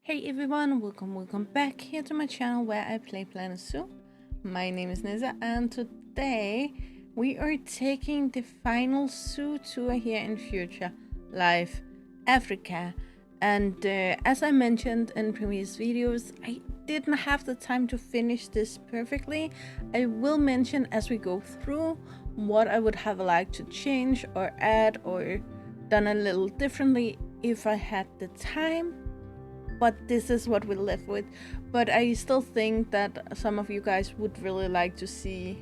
Hey everyone, welcome back here to my channel where I play Planet Zoo. My name is Nisa and today we are taking the final zoo tour here in future Life Africa. And as I mentioned in previous videos, I didn't have the time to finish this perfectly. I will mention as we go through what I would have liked to change or add or done a little differently if I had the time. But this is what we live with. But I still think that some of you guys would really like to see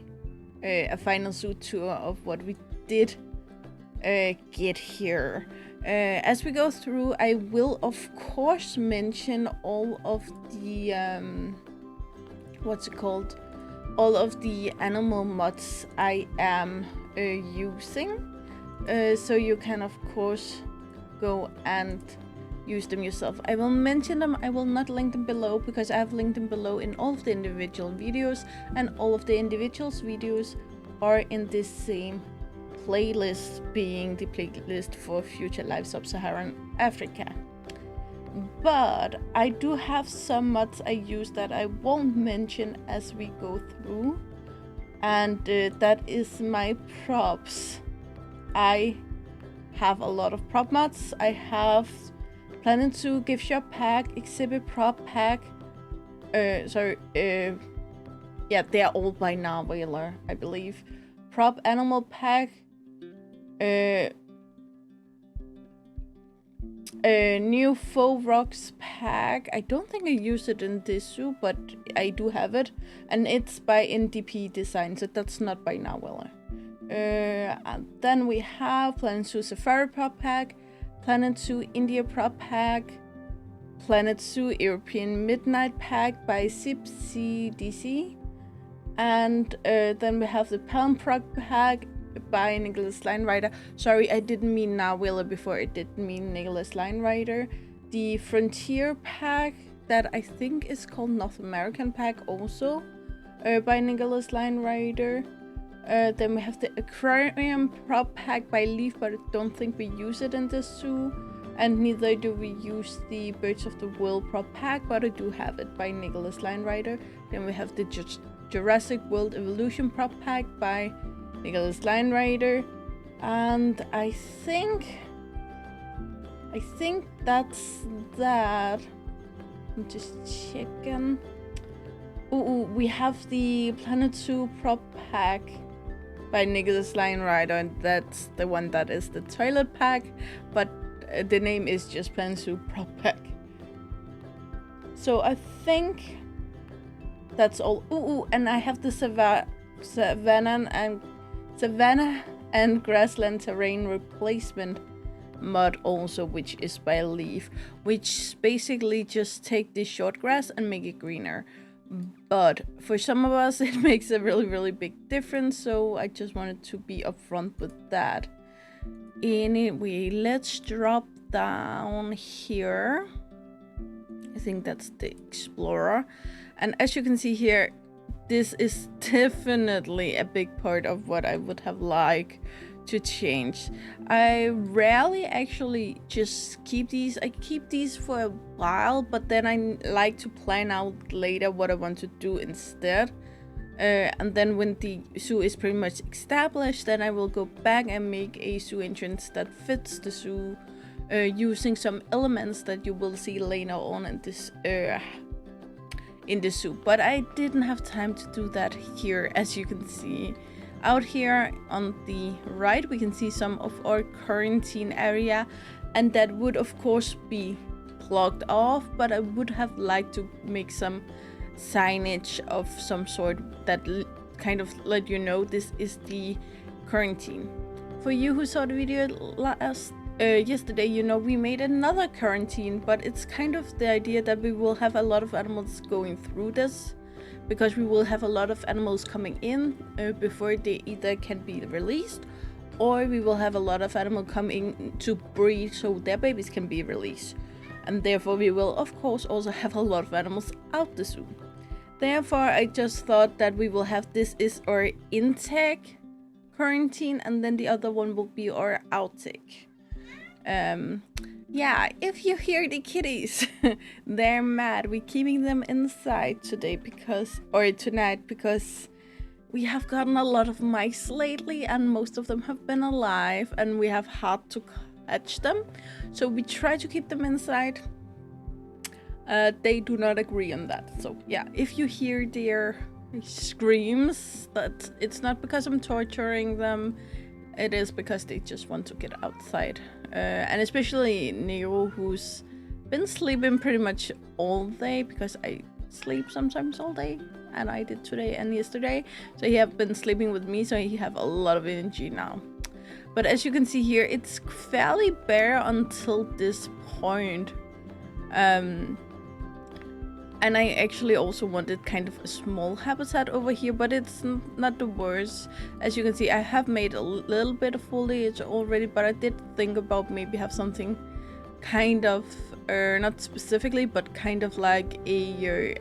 a final zoo tour of what we did get here. As we go through, I will of course mention all of the all of the animal mods I am using, so you can of course go and use them yourself. I will mention them, I will not link them below because I have linked them below in all of the individual videos, and all of the individual videos are in this same playlist, being the playlist for future Life Sub-Saharan Africa. But I do have some mods I use that I won't mention as we go through, and that is my props. I have a lot of prop mods. I have Planet Zoo gift shop pack, exhibit prop pack. Yeah, they're all by now Whaler, I believe. Prop animal pack. New faux rocks pack. I don't think I use it in this zoo, but I do have it, and it's by NDP Design, so that's not by now Whaler. And then we have Planet Zoo Safari prop pack, Planet Zoo India prop pack, Planet Zoo European Midnight pack by CDC, and then we have the Palm prop pack by Nicholas Linerider. Sorry, I didn't mean Whaler before, I didn't mean Nicholas Linerider. The Frontier pack that I think is called North American pack, also by Nicholas Linerider. Then we have the aquarium prop pack by Leaf, but I don't think we use it in this zoo, and neither do we use the Birds of the World prop pack, but I do have it by Nicholas Linerider. Then we have the Jurassic World Evolution prop pack by Nicholas Linerider, and I think that's that. I'm just checking. We have the Planet Zoo prop pack by Nicholas Linerider, and that's the one that is the toilet pack, but the name is just Planet Zoo prop pack. So I think that's all. And I have the Savannah and Grassland Terrain Replacement mod also, which is by Leaf, which basically just take this short grass and make it greener. But for some of us it makes a really big difference, so I just wanted to be upfront with that. Anyway, let's drop down here. I think that's the Explorer, and as you can see here, this is definitely a big part of what I would have liked to change. I rarely actually just keep these. I keep these for a while, but then I like to plan out later what I want to do instead. And then when the zoo is pretty much established, then I will go back and make a zoo entrance that fits the zoo, using some elements that you will see later on in this zoo. But I didn't have time to do that here. As you can see out here on the right, we can see some of our quarantine area, and that would of course be blocked off, but I would have liked to make some signage of some sort that kind of let you know this is the quarantine. For you who saw the video yesterday, you know we made another quarantine, but it's kind of the idea that we will have a lot of animals going through this, because we will have a lot of animals coming in before they either can be released, or we will have a lot of animals coming to breed so their babies can be released, and therefore we will of course also have a lot of animals out the zoo. Therefore I just thought that we will have this is our intake quarantine, and then the other one will be our outtake. Yeah, if you hear the kitties, they're mad. We're keeping them inside today tonight because we have gotten a lot of mice lately and most of them have been alive and we have had to catch them. So we try to keep them inside. They do not agree on that. So yeah, if you hear their screams, that it's not because I'm torturing them. It is because they just want to get outside. And especially Nero, who's been sleeping pretty much all day because I sleep sometimes all day, and I did today and yesterday. So he have been sleeping with me, so he have a lot of energy now. But as you can see here, it's fairly bare until this point. And I actually also wanted kind of a small habitat over here, but it's not the worst. As you can see, I have made a little bit of foliage already, but I did think about maybe have something kind of, not specifically, but kind of like a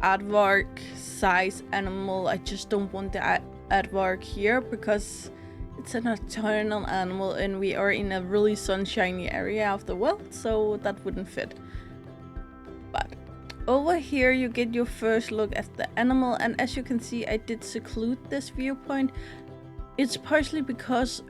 aardvark size animal. I just don't want the aardvark here because it's a nocturnal animal and we are in a really sunshiny area of the world, so that wouldn't fit. But over here you get your first look at the animal, and as you can see, I did seclude this viewpoint. It's partially because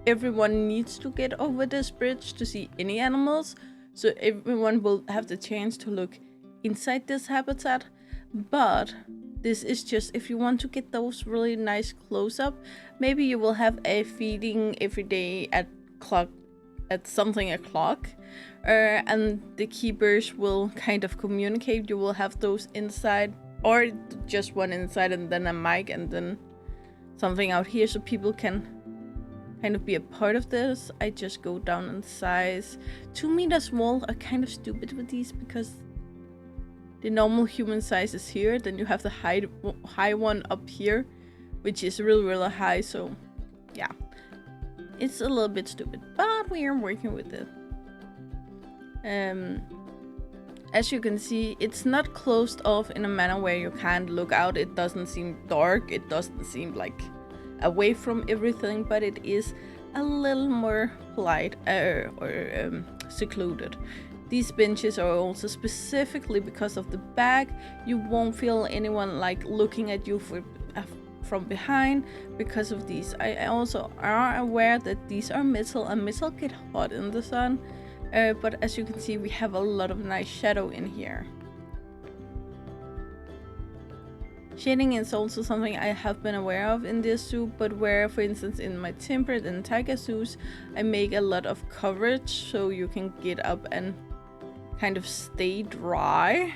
everyone needs to get over this bridge to see any animals, so everyone will have the chance to look inside this habitat. But this is just if you want to get those really nice close-up. Maybe you will have a feeding every day at something o'clock, and the keepers will kind of communicate. You will have those inside, or just one inside and then a mic and then something out here, so people can kind of be a part of this. I just go down in size. 2 meters wall are kind of stupid with these because the normal human size is here, then you have the high one up here, which is really high. So yeah, it's a little bit stupid, but we are working with it. As you can see, it's not closed off in a manner where you can't look out. It doesn't seem dark, it doesn't seem like away from everything, but it is a little more polite or secluded. These benches are also specifically because of the back. You won't feel anyone like looking at you from behind because of these. I also are aware that these are metal, and metal get hot in the sun. But as you can see, we have a lot of nice shadow in here. Shading is also something I have been aware of in this zoo, but where, for instance, in my temperate and tiger zoos, I make a lot of coverage so you can get up and kind of stay dry.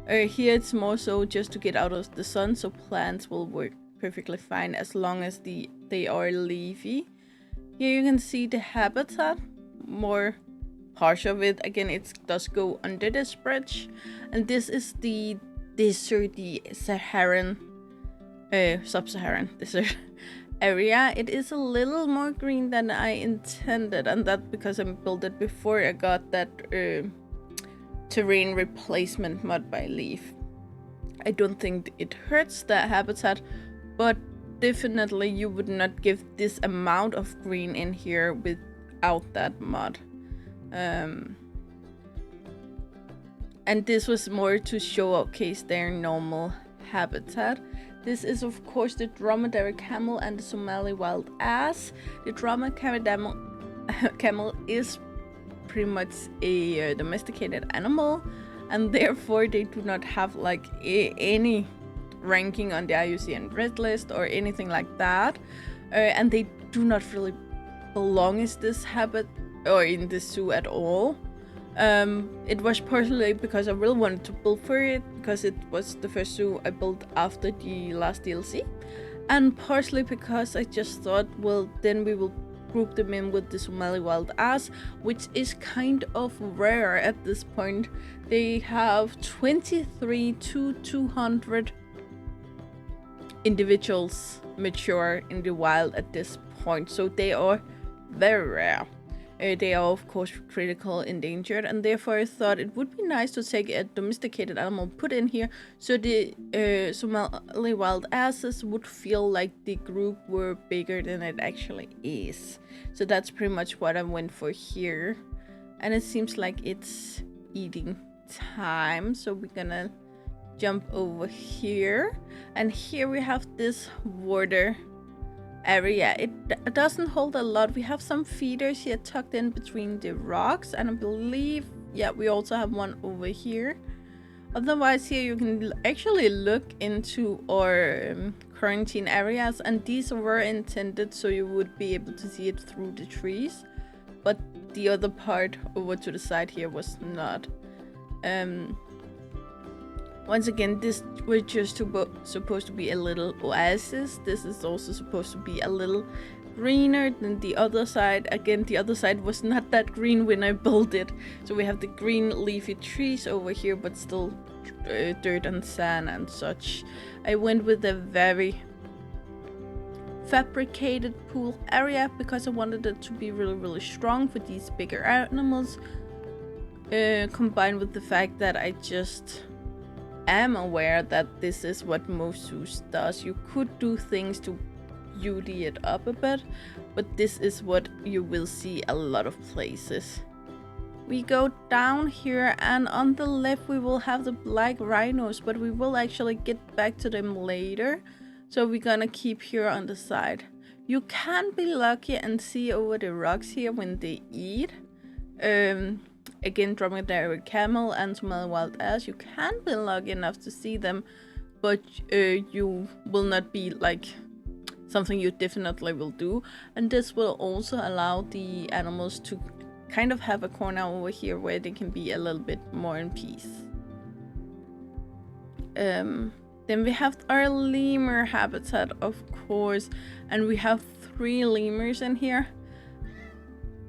Here it's more so just to get out of the sun, so plants will work perfectly fine as long as they are leafy. Here you can see the habitat, more part of it. Again, it does go under this bridge, and this is the Sub-Saharan desert area. It is a little more green than I intended, and that's because I built it before I got that terrain replacement mod by Leaf. I don't think it hurts the habitat, but definitely you would not give this amount of green in here without that mod. And this was more to showcase their normal habitat. This is of course the dromedary camel and the Somali wild ass. The dromedary camel is pretty much a domesticated animal, and therefore they do not have like any ranking on the IUCN Red List or anything like that, and they do not really belong in this habit or in this zoo at all. It was partially because I really wanted to build for it, because it was the first zoo I built after the last DLC, and partially because I just thought, well, then we will group them in with the Somali wild ass, which is kind of rare at this point. They have 23 to 200 individuals mature in the wild at this point, so they are very rare. They are of course critical endangered, and therefore I thought it would be nice to take a domesticated animal put in here, so the Somali wild asses would feel like the group were bigger than it actually is. So that's pretty much what I went for here, and it seems like it's eating time, so we're gonna jump over here, and here we have this water area. It doesn't hold a lot. We have some feeders here tucked in between the rocks, and I believe, yeah, we also have one over here. Otherwise, here you can actually look into our quarantine areas, and these were intended so you would be able to see it through the trees, but the other part over to the side here was not. Once again, this was just supposed to be a little oasis. This is also supposed to be a little greener than the other side. Again, the other side was not that green when I built it. So we have the green leafy trees over here, but still dirt and sand and such. I went with a very fabricated pool area because I wanted it to be really, really strong for these bigger animals. Combined with the fact that I just am aware that this is what most zoos does. You could do things to beauty it up a bit, but this is what you will see a lot of places. We go down here, and on the left we will have the black rhinos, but we will actually get back to them later, so we're gonna keep here on the side. You can be lucky and see over the rocks here when they eat. Again, dromedary camel and Somali wild ass, you can be lucky enough to see them, but you will not be like something you definitely will do. And this will also allow the animals to kind of have a corner over here where they can be a little bit more in peace. Then we have our lemur habitat, of course, and we have 3 lemurs in here.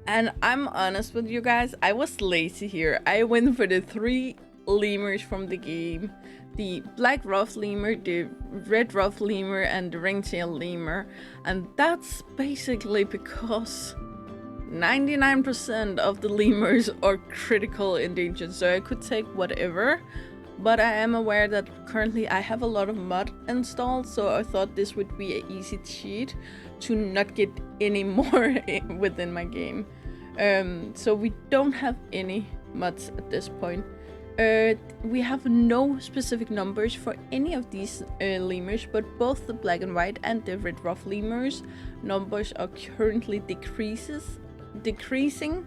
And I'm honest with you guys, I was lazy here. I went for the 3 lemurs from the game. The black ruffed lemur, the red ruffed lemur, and the ringtail lemur. And that's basically because 99% of the lemurs are critical endangered, so I could take whatever. But I am aware that currently I have a lot of mud installed, so I thought this would be an easy cheat to not get any more within my game. So we don't have any mods at this point. We have no specific numbers for any of these lemurs, but both the black and white and the red ruffed lemurs numbers are currently decreasing,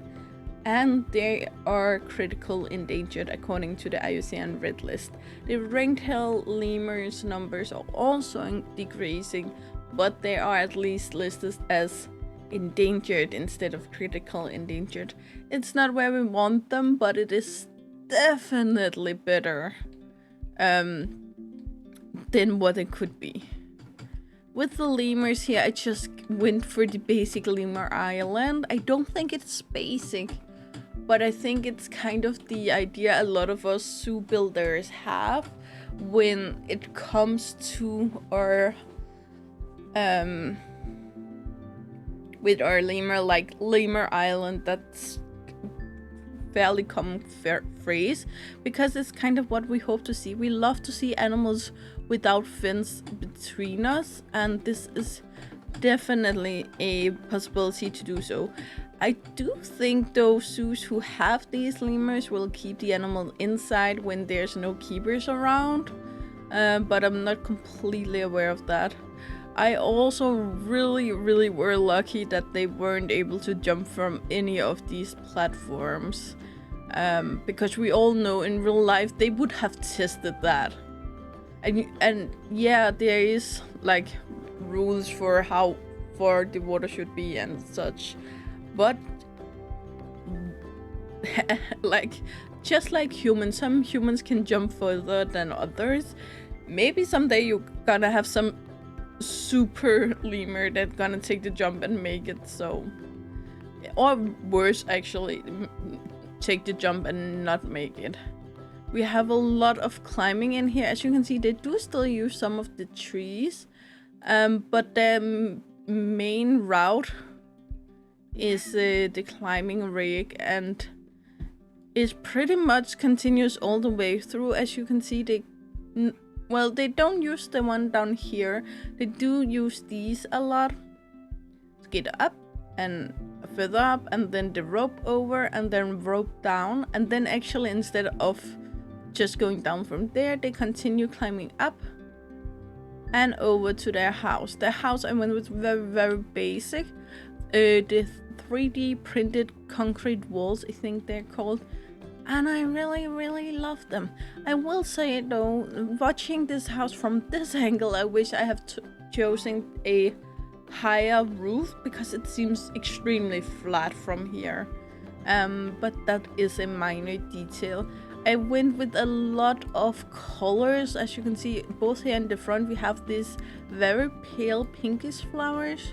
and they are critical endangered according to the IUCN Red List. The ringtail lemurs numbers are also decreasing, but they are at least listed as endangered instead of critical endangered. It's not where we want them, but it is definitely better than what it could be. With the lemurs here, I just went for the basic lemur island. I don't think it's basic, but I think it's kind of the idea a lot of us zoo builders have when it comes to our with our lemur, like lemur island. That's fairly common phrase because it's kind of what we hope to see. We love to see animals without fence between us, and this is definitely a possibility to do so. I do think those zoos who have these lemurs will keep the animal inside when there's no keepers around, but I'm not completely aware of that. I also really were lucky that they weren't able to jump from any of these platforms, because we all know in real life they would have tested that. And yeah, there is like rules for how far the water should be and such, but like just like humans, some humans can jump further than others. Maybe someday you're gonna have some super lemur that's gonna take the jump and make it so, or worse actually, take the jump and not make it. We have a lot of climbing in here. As you can see, they do still use some of the trees, but the main route is the climbing rig, and it pretty much continues all the way through. As you can see, they don't use the one down here. They do use these a lot to get up and further up, and then the rope over, and then rope down, and then actually instead of just going down from there, they continue climbing up and over to their house. Their house I went with very basic. The 3D printed concrete walls, I think they're called, and I really love them. I will say though, watching this house from this angle, I wish I have chosen a higher roof because it seems extremely flat from here. But that is a minor detail. I went with a lot of colors. As you can see, both here in the front we have these very pale pinkish flowers,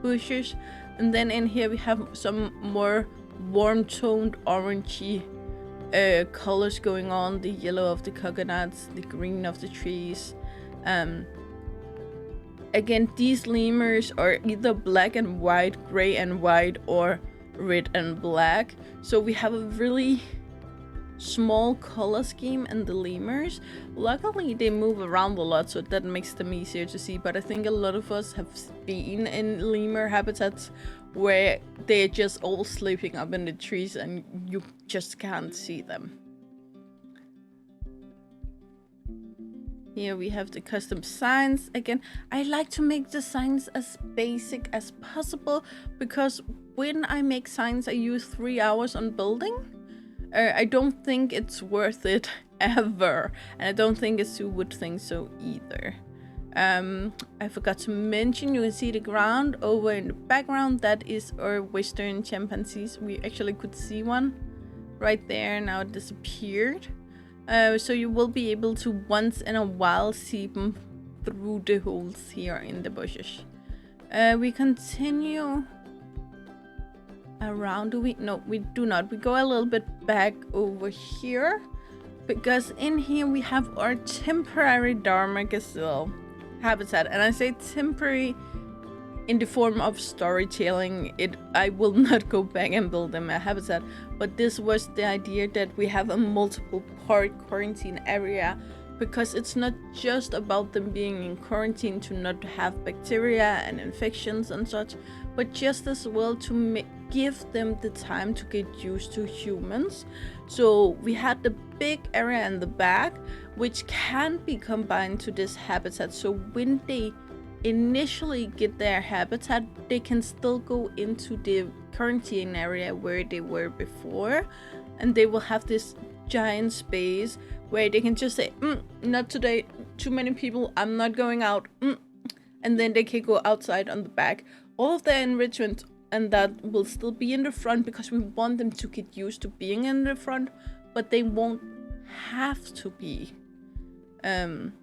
bushes, and then in here we have some more warm toned orangey colors going on. The yellow of the coconuts, the green of the trees. Again, these lemurs are either black and white, gray and white, or red and black. So we have a really small color scheme in the lemurs. Luckily they move around a lot, so that makes them easier to see, but I think a lot of us have been in lemur habitats where they're just all sleeping up in the trees and you just can't see them. Here we have the custom signs. Again, I like to make the signs as basic as possible because when I make signs I use 3 hours on building. I don't think it's worth it ever, and I don't think a zoo would think so either. I forgot to mention, you can see the ground over in the background. That is our western chimpanzees. We actually could see one right there, now it disappeared. So you will be able to once in a while see them through the holes here in the bushes. We continue around. Do we? No, we do not. We go a little bit back over here because in here we have our temporary Dharma gazelle habitat, and I say temporary in the form of storytelling. I will not go back and build them a habitat, but this was the idea that we have a multiple part quarantine area, because it's not just about them being in quarantine to not have bacteria and infections and such, but just as well to give them the time to get used to humans. So we had the big area in the back which can be combined to this habitat, so when they initially get their habitat they can still go into the quarantine area where they were before, and they will have this giant space where they can just say not today, too many people, I'm not going out, and then they can go outside on the back. All of their enrichment and that will still be in the front because we want them to get used to being in the front, but they won't have to be. And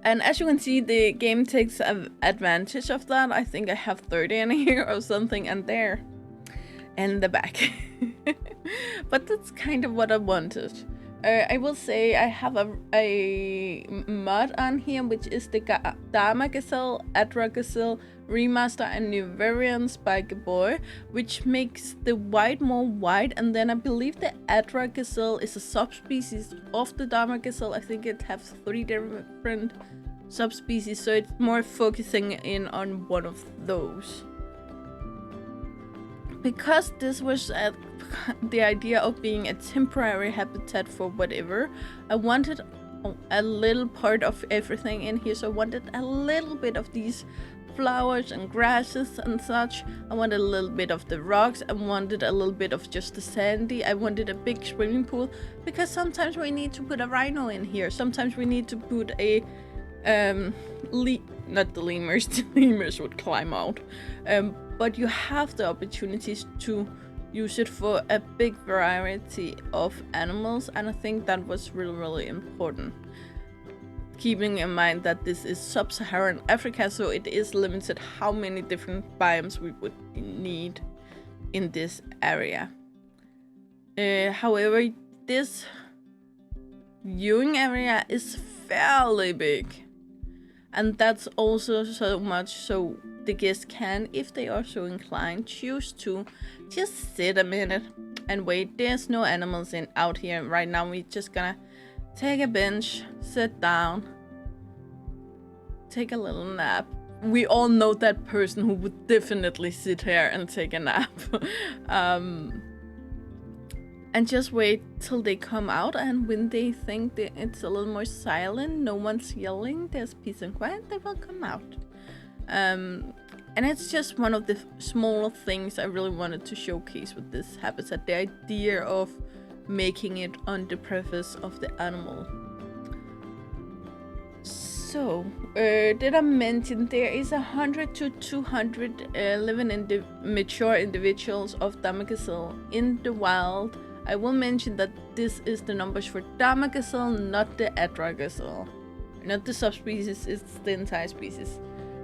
as you can see, the game takes advantage of that. I think I have 30 in here or something, and there in the back. But that's kind of what I wanted. I will say I have a mod on here, which is the Dharma Gazelle, Adra Gazelle remaster and new variants by Gabor, which makes the white more white, and then I believe the Adra Gazelle is a subspecies of the Dharma Gazelle. I think it has 3 different subspecies, so it's more focusing in on one of those. Because this was the idea of being a temporary habitat for whatever, I wanted a little part of everything in here. So I wanted a little bit of these flowers and grasses and such. I wanted a little bit of the rocks. I wanted a little bit of just the sandy. I wanted a big swimming pool, because sometimes we need to put a rhino in here. Sometimes we need to put a not the lemurs. The lemurs would climb out. But you have the opportunities to use it for a big variety of animals, and I think that was really important. Keeping in mind that this is Sub-Saharan Africa, so it is limited how many different biomes we would need in this area. However, this viewing area is fairly big, and that's also so much so the guests can, if they are so inclined, choose to just sit a minute and wait. There's no animals out here right now. We're just gonna take a bench, sit down, take a little nap. We all know that person who would definitely sit here and take a nap. And just wait till they come out, and when they think that it's a little more silent, no one's yelling, there's peace and quiet, they will come out. And it's just one of the smaller things I really wanted to showcase with this habitat, the idea of making it on the preface of the animal. So, did I mention there is 100 to 200 living mature individuals of damas gazelle in the wild. I will mention that this is the numbers for damas gazelle, not the Adra gazelle. Not the subspecies, it's the entire species.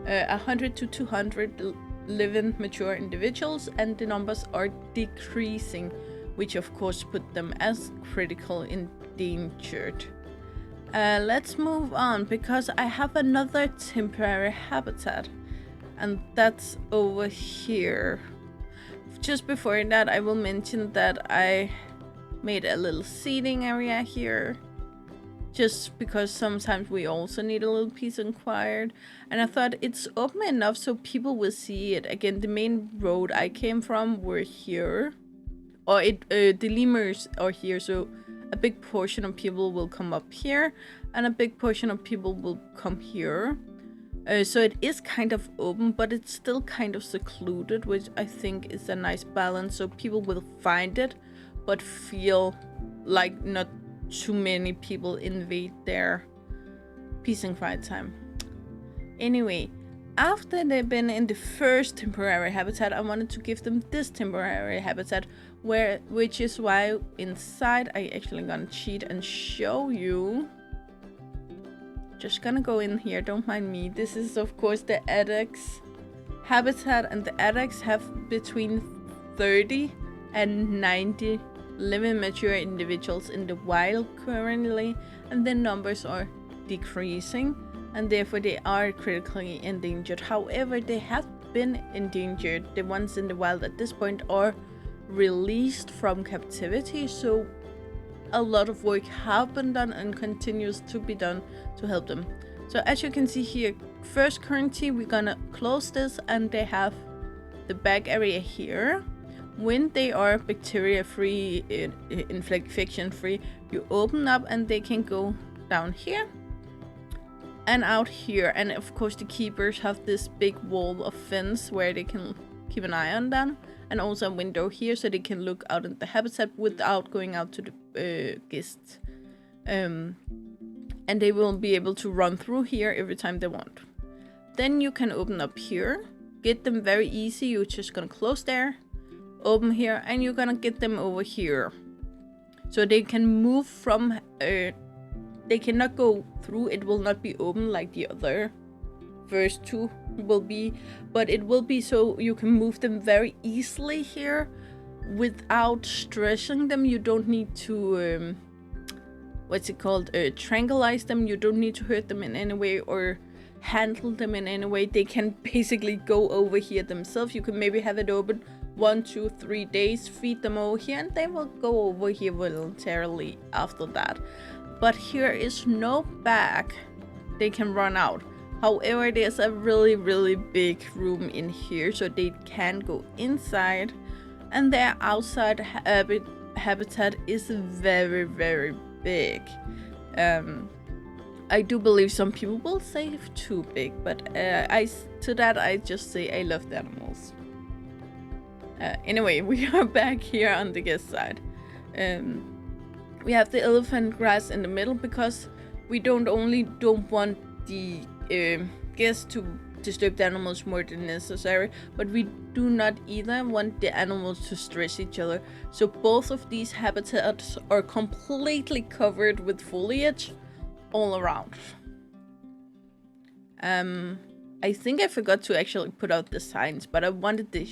100 to 200 living mature individuals, and the numbers are decreasing, which of course put them as critical endangered. Let's move on, because I have another temporary habitat, and that's over here. Just before that, I will mention that I made a little seating area here, just because sometimes we also need a little peace and quiet, and I thought it's open enough so people will see it. Again, the main road I came from were here, or the lemurs are here, so a big portion of people will come up here, and a big portion of people will come here. So it is kind of open, but it's still kind of secluded, which I think is a nice balance, so people will find it, but feel like not too many people invade their peace and quiet time. Anyway, after they've been in the first temporary habitat, I wanted to give them this temporary habitat, which is why inside I actually gonna cheat and show you. Just gonna go in here, don't mind me. This is of course the addax habitat, and the addax have between 30 and 90 living mature individuals in the wild currently, and the numbers are decreasing, and therefore they are critically endangered. However, they have been endangered. The ones in the wild at this point are released from captivity, so a lot of work have been done and continues to be done to help them. So as you can see here, first currently we're gonna close this, and they have the back area here. When they are bacteria free, infection free, you open up and they can go down here and out here. And of course the keepers have this big wall of fence where they can keep an eye on them, and also a window here so they can look out at the habitat without going out to the guests. And they will be able to run through here every time they want. Then you can open up here, get them very easy. You're just gonna close there, open here, and you're gonna get them over here. So they can move from, they cannot go through, it will not be open like the other first two will be, but it will be so you can move them very easily here without stressing them. You don't need to, tranquilize them. You don't need to hurt them in any way or handle them in any way. They can basically go over here themselves. You can maybe have it open 1, 2, 3 days, feed them over here, and they will go over here voluntarily after that. But here is no bag they can run out. However, there's a really big room in here, so they can go inside, and their outside habitat is very big. I do believe some people will say too big, but I just say I love the animals. Anyway, we are back here on the guest side. We have the elephant grass in the middle because we don't want the guests to disturb the animals more than necessary, but we do not either want the animals to stress each other. So both of these habitats are completely covered with foliage all around. I think I forgot to actually put out the signs, but I wanted the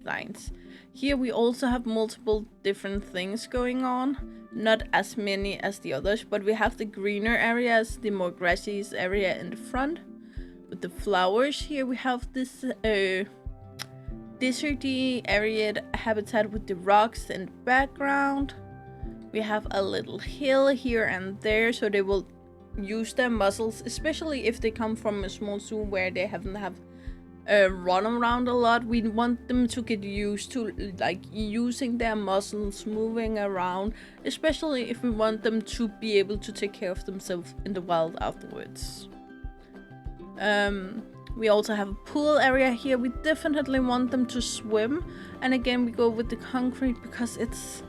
signs. Here we also have multiple different things going on. Not as many as the others, but we have the greener areas, the more grassy area in the front. the flowers here. We have this deserty arid habitat with the rocks in the background. We have a little hill here and there, so they will use their muscles, especially if they come from a small zoo where they haven't run around a lot. We want them to get used to like using their muscles, moving around, especially if we want them to be able to take care of themselves in the wild afterwards. We also have a pool area here. We definitely want them to swim, and again we go with the concrete because it's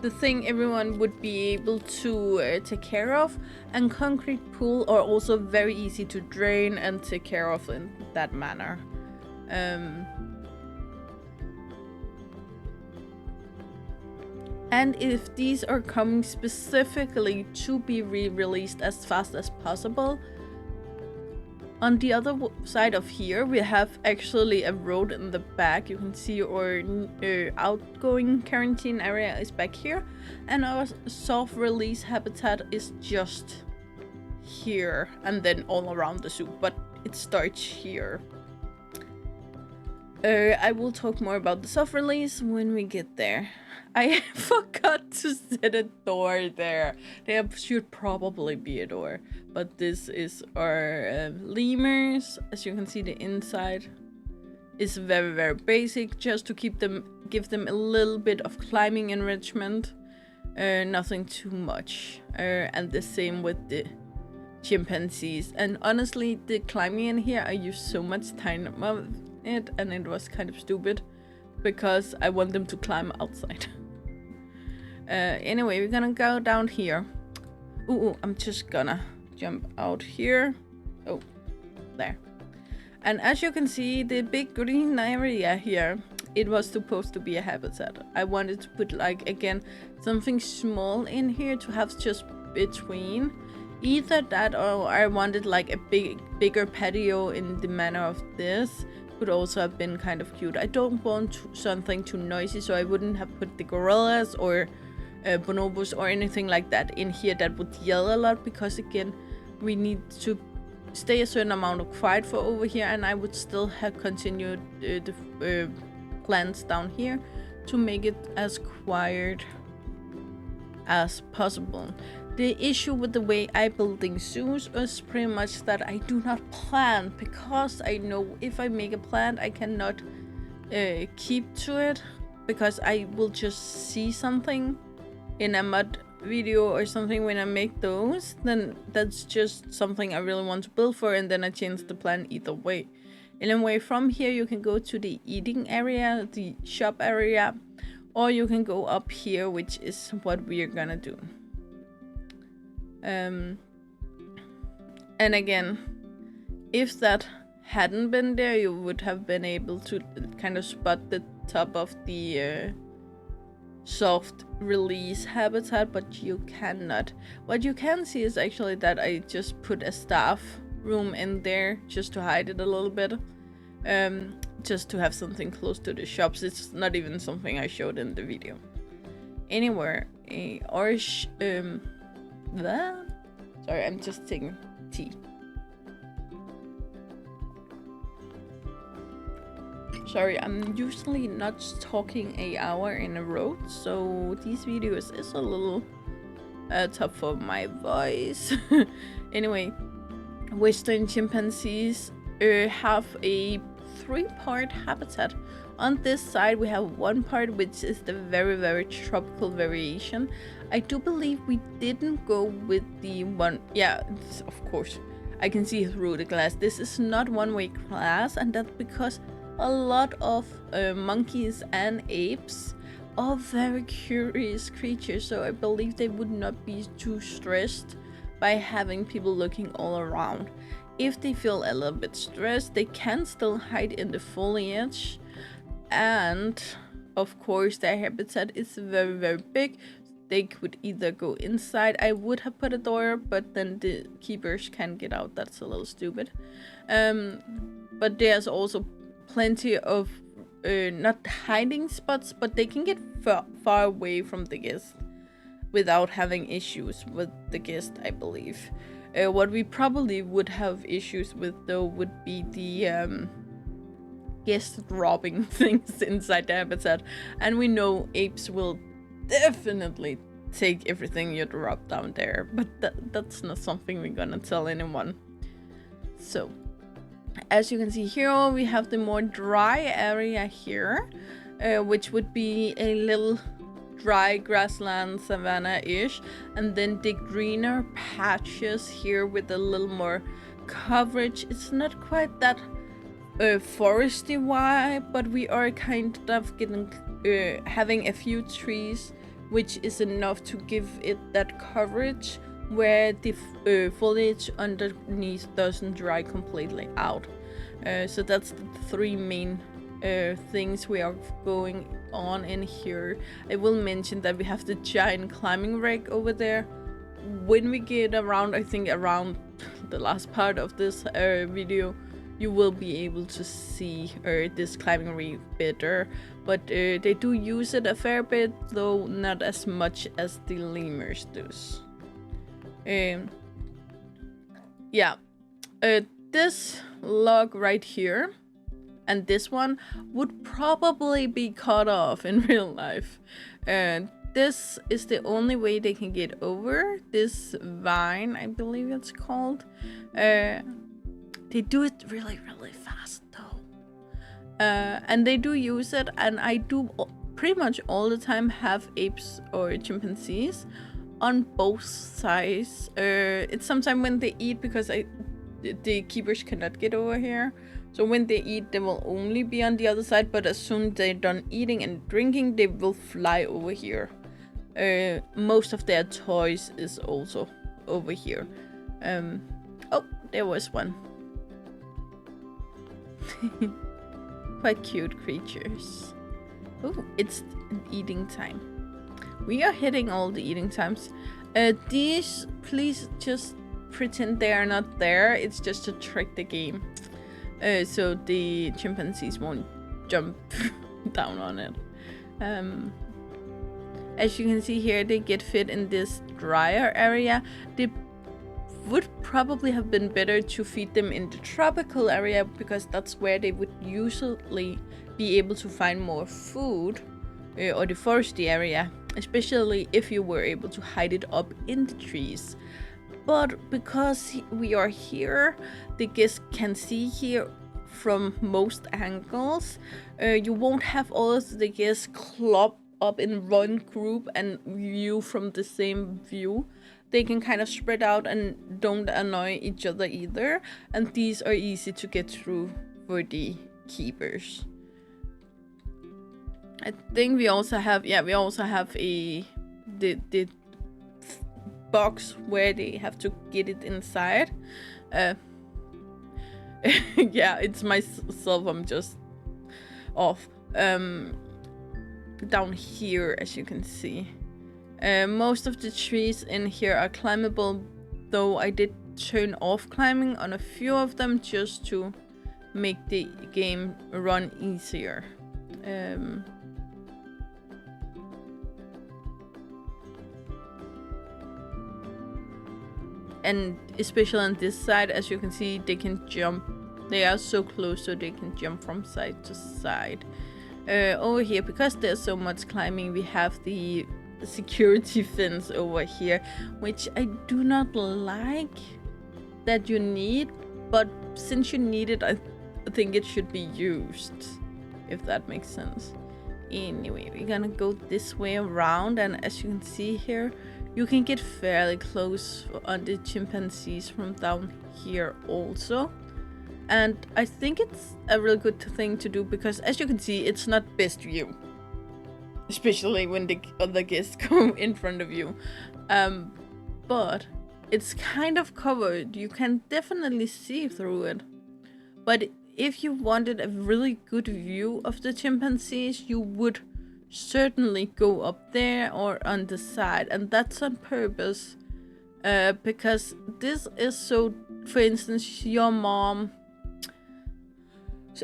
the thing everyone would be able to take care of, and concrete pool are also very easy to drain and take care of in that manner. And if these are coming specifically to be re-released as fast as possible, on the other side of here we have actually a road in the back. You can see our outgoing quarantine area is back here, and our soft release habitat is just here and then all around the zoo, but it starts here. I will talk more about the soft release when we get there. I forgot to set a door there. There should probably be a door, but this is our lemurs. As you can see, the inside is very, very basic, just to give them a little bit of climbing enrichment. Nothing too much. And the same with the chimpanzees. And honestly, the climbing in here, I used so much time of it, and it was kind of stupid because I want them to climb outside. Anyway, we're gonna go down here. Ooh, I'm just gonna jump out here. Oh, there. And as you can see, the big green area here, it was supposed to be a habitat. I wanted to put, like, again, something small in here to have just between. Either that, or I wanted like a bigger patio in the manner of this. Would also have been kind of cute. I don't want something too noisy, so I wouldn't have put the gorillas or bonobos or anything like that in here that would yell a lot, because again, we need to stay a certain amount of quiet for over here, and I would still have continued the plants down here to make it as quiet as possible. The issue with the way I building zoos is pretty much that I do not plan, because I know if I make a plan I cannot keep to it, because I will just see something in a mud video or something when I make those, then that's just something I really want to build for, and then I change the plan either way. Anyway, from here you can go to the eating area, the shop area, or you can go up here, which is what we are gonna do. And again, if that hadn't been there, you would have been able to kind of spot the top of the soft release habitat, but you cannot. What you can see is actually that I just put a staff room in there just to hide it a little bit, just to have something close to the shops. It's not even something I showed in the video. Anywhere, sorry, I'm just taking tea. Sorry, I'm usually not talking an hour in a row, so these videos is a little tough for my voice. Anyway, Western chimpanzees have a 3-part habitat. On this side we have one part which is the very, very tropical variation. I do believe we didn't go with the one, yeah, of course I can see through the glass. This is not one-way glass, and that's because a lot of monkeys and apes are very curious creatures, so I believe they would not be too stressed by having people looking all around. If they feel a little bit stressed, they can still hide in the foliage, and of course their habitat is very, very big. They could either go inside. I would have put a door, but then the keepers can get out. That's a little stupid. But there's also plenty of not hiding spots, but they can get far away from the guests. without having issues with the guest, I believe. What we probably would have issues with, though, would be the guest dropping things inside the habitat. And we know apes will definitely take everything you drop down there, but that's not something we're gonna tell anyone. So, as you can see here, we have the more dry area here, which would be a little dry grassland savanna-ish, and then the greener patches here with a little more coverage. It's not quite that foresty vibe, but we are kind of getting having a few trees, which is enough to give it that coverage where the foliage underneath doesn't dry completely out. So that's the three main things we are going on in here. I will mention that we have the giant climbing rig over there. When we get around, I think around the last part of this video, you will be able to see this climbing rig better, but they do use it a fair bit, though not as much as the lemurs do. This log right here and this one would probably be cut off in real life. This is the only way they can get over this vine, I believe it's called. They do it really, really fast though. And they do use it, and I do pretty much all the time have apes or chimpanzees on both sides. It's sometimes when they eat, because the keepers cannot get over here. So when they eat, they will only be on the other side, but as soon as they're done eating and drinking, they will fly over here. Most of their toys is also over here. Oh, there was one. Quite cute creatures. Oh, it's eating time. We are hitting all the eating times. These, please just pretend they are not there. It's just to trick the game. So the chimpanzees won't jump down on it. As you can see here, they get fit in this drier area. They would probably have been better to feed them in the tropical area, because that's where they would usually be able to find more food, or the foresty area, especially if you were able to hide it up in the trees. But because we are here, the guests can see here from most angles. You won't have all of the guests clump up in one group and view from the same view. They can kind of spread out and don't annoy each other either. And these are easy to get through for the keepers. I think we also have, the box where they have to get it inside. Yeah, it's myself, I'm just off. Down here, as you can see. Most of the trees in here are climbable, though I did turn off climbing on a few of them just to make the game run easier. And especially on this side, as you can see, they can jump. They are so close, so they can jump from side to side. Over here, because there's so much climbing, we have the security fence over here, which I do not like that you need, but since you need it, I think it should be used, if that makes sense. Anyway, we're gonna go this way around, and as you can see here, you can get fairly close on the chimpanzees from down here also. And I think it's a really good thing to do, because as you can see, it's not best view, especially when the other guests come in front of you. But it's kind of covered. You can definitely see through it. But if you wanted a really good view of the chimpanzees, you would certainly go up there or on the side, and that's on purpose, because this is so, for instance, your mom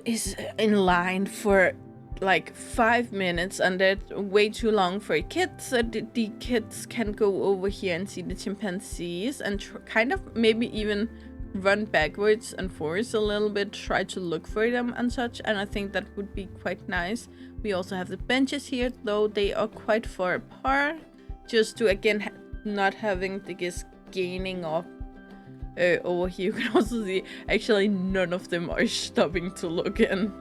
is in line for like 5 minutes, and that's way too long for kids. So the kids can go over here and see the chimpanzees and kind of maybe even run backwards and forwards a little bit, try to look for them and such, and I think that would be quite nice. We also have the benches here, though they are quite far apart, just to again not having the guests gaining up over here. You can also see actually none of them are stopping to look in.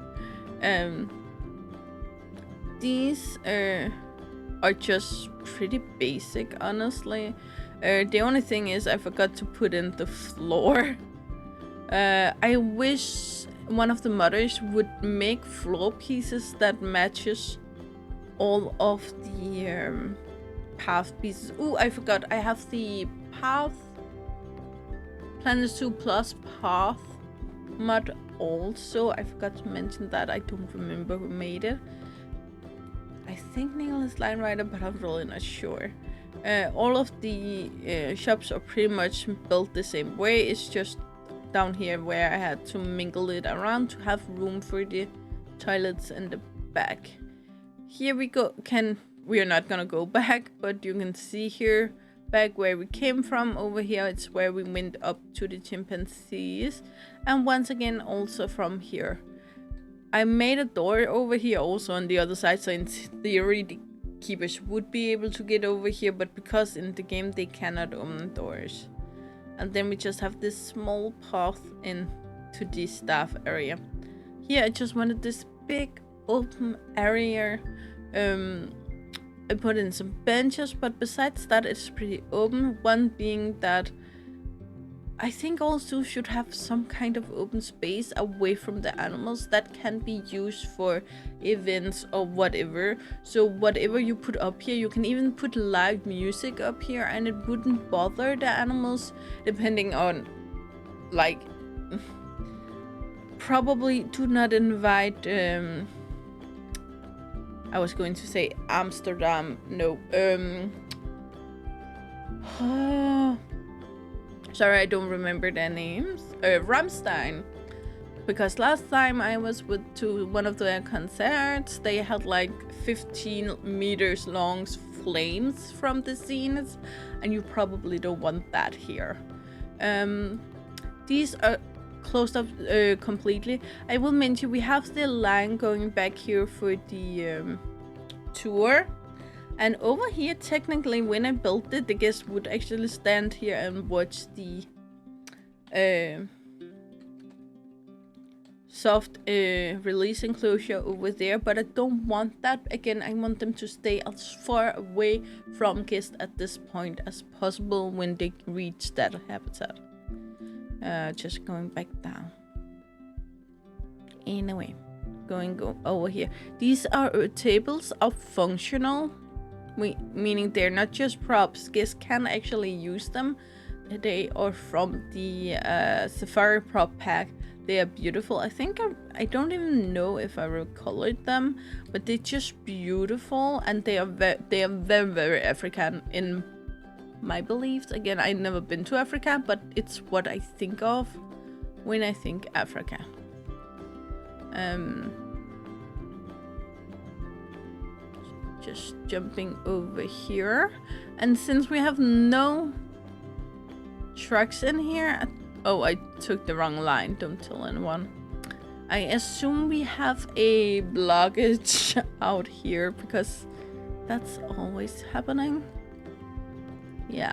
These are just pretty basic, honestly. The only thing is I forgot to put in the floor. I wish one of the modders would make floor pieces that matches all of the path pieces. Oh, I forgot. I have the path Planet Zoo Plus path mod also. I forgot to mention that. I don't remember who made it. I think Nicholas Line Rider, but I'm really not sure. All of the shops are pretty much built the same way. It's just down here where I had to mingle it around to have room for the toilets in the back. Here we go. We are not gonna go back, but you can see here back where we came from. Over here it's where we went up to the chimpanzees, and once again also from here. I made a door over here also on the other side, so in theory the keepers would be able to get over here, but because in the game they cannot open doors. And then we just have this small path into the staff area. Here I just wanted this big open area. I put in some benches, but besides that it's pretty open. One being that I think also should have some kind of open space away from the animals that can be used for events or whatever. So whatever you put up here, you can even put live music up here and it wouldn't bother the animals, depending on, like, probably do not invite, I was going to say Amsterdam, no, sorry, I don't remember their names. Rammstein. Because last time I was to one of their concerts, they had like 15 meters long flames from the scenes, and you probably don't want that here. These are closed up completely. I will mention we have the line going back here for the tour. And over here, technically, when I built it, the guests would actually stand here and watch the soft release enclosure over there. But I don't want that. Again, I want them to stay as far away from guests at this point as possible when they reach that habitat. Just going back down. Anyway, go over here. These are tables are functional. Meaning they're not just props. Guests can actually use them. They are from the Safari prop pack. They are beautiful. I think I don't even know if I recolored them, but they're just beautiful, and they are very African in my beliefs. Again, I've never been to Africa, but it's what I think of when I think Africa. Just jumping over here, and since we have no trucks in here, oh, I took the wrong line, don't tell anyone. I assume we have a blockage out here because that's always happening. Yeah,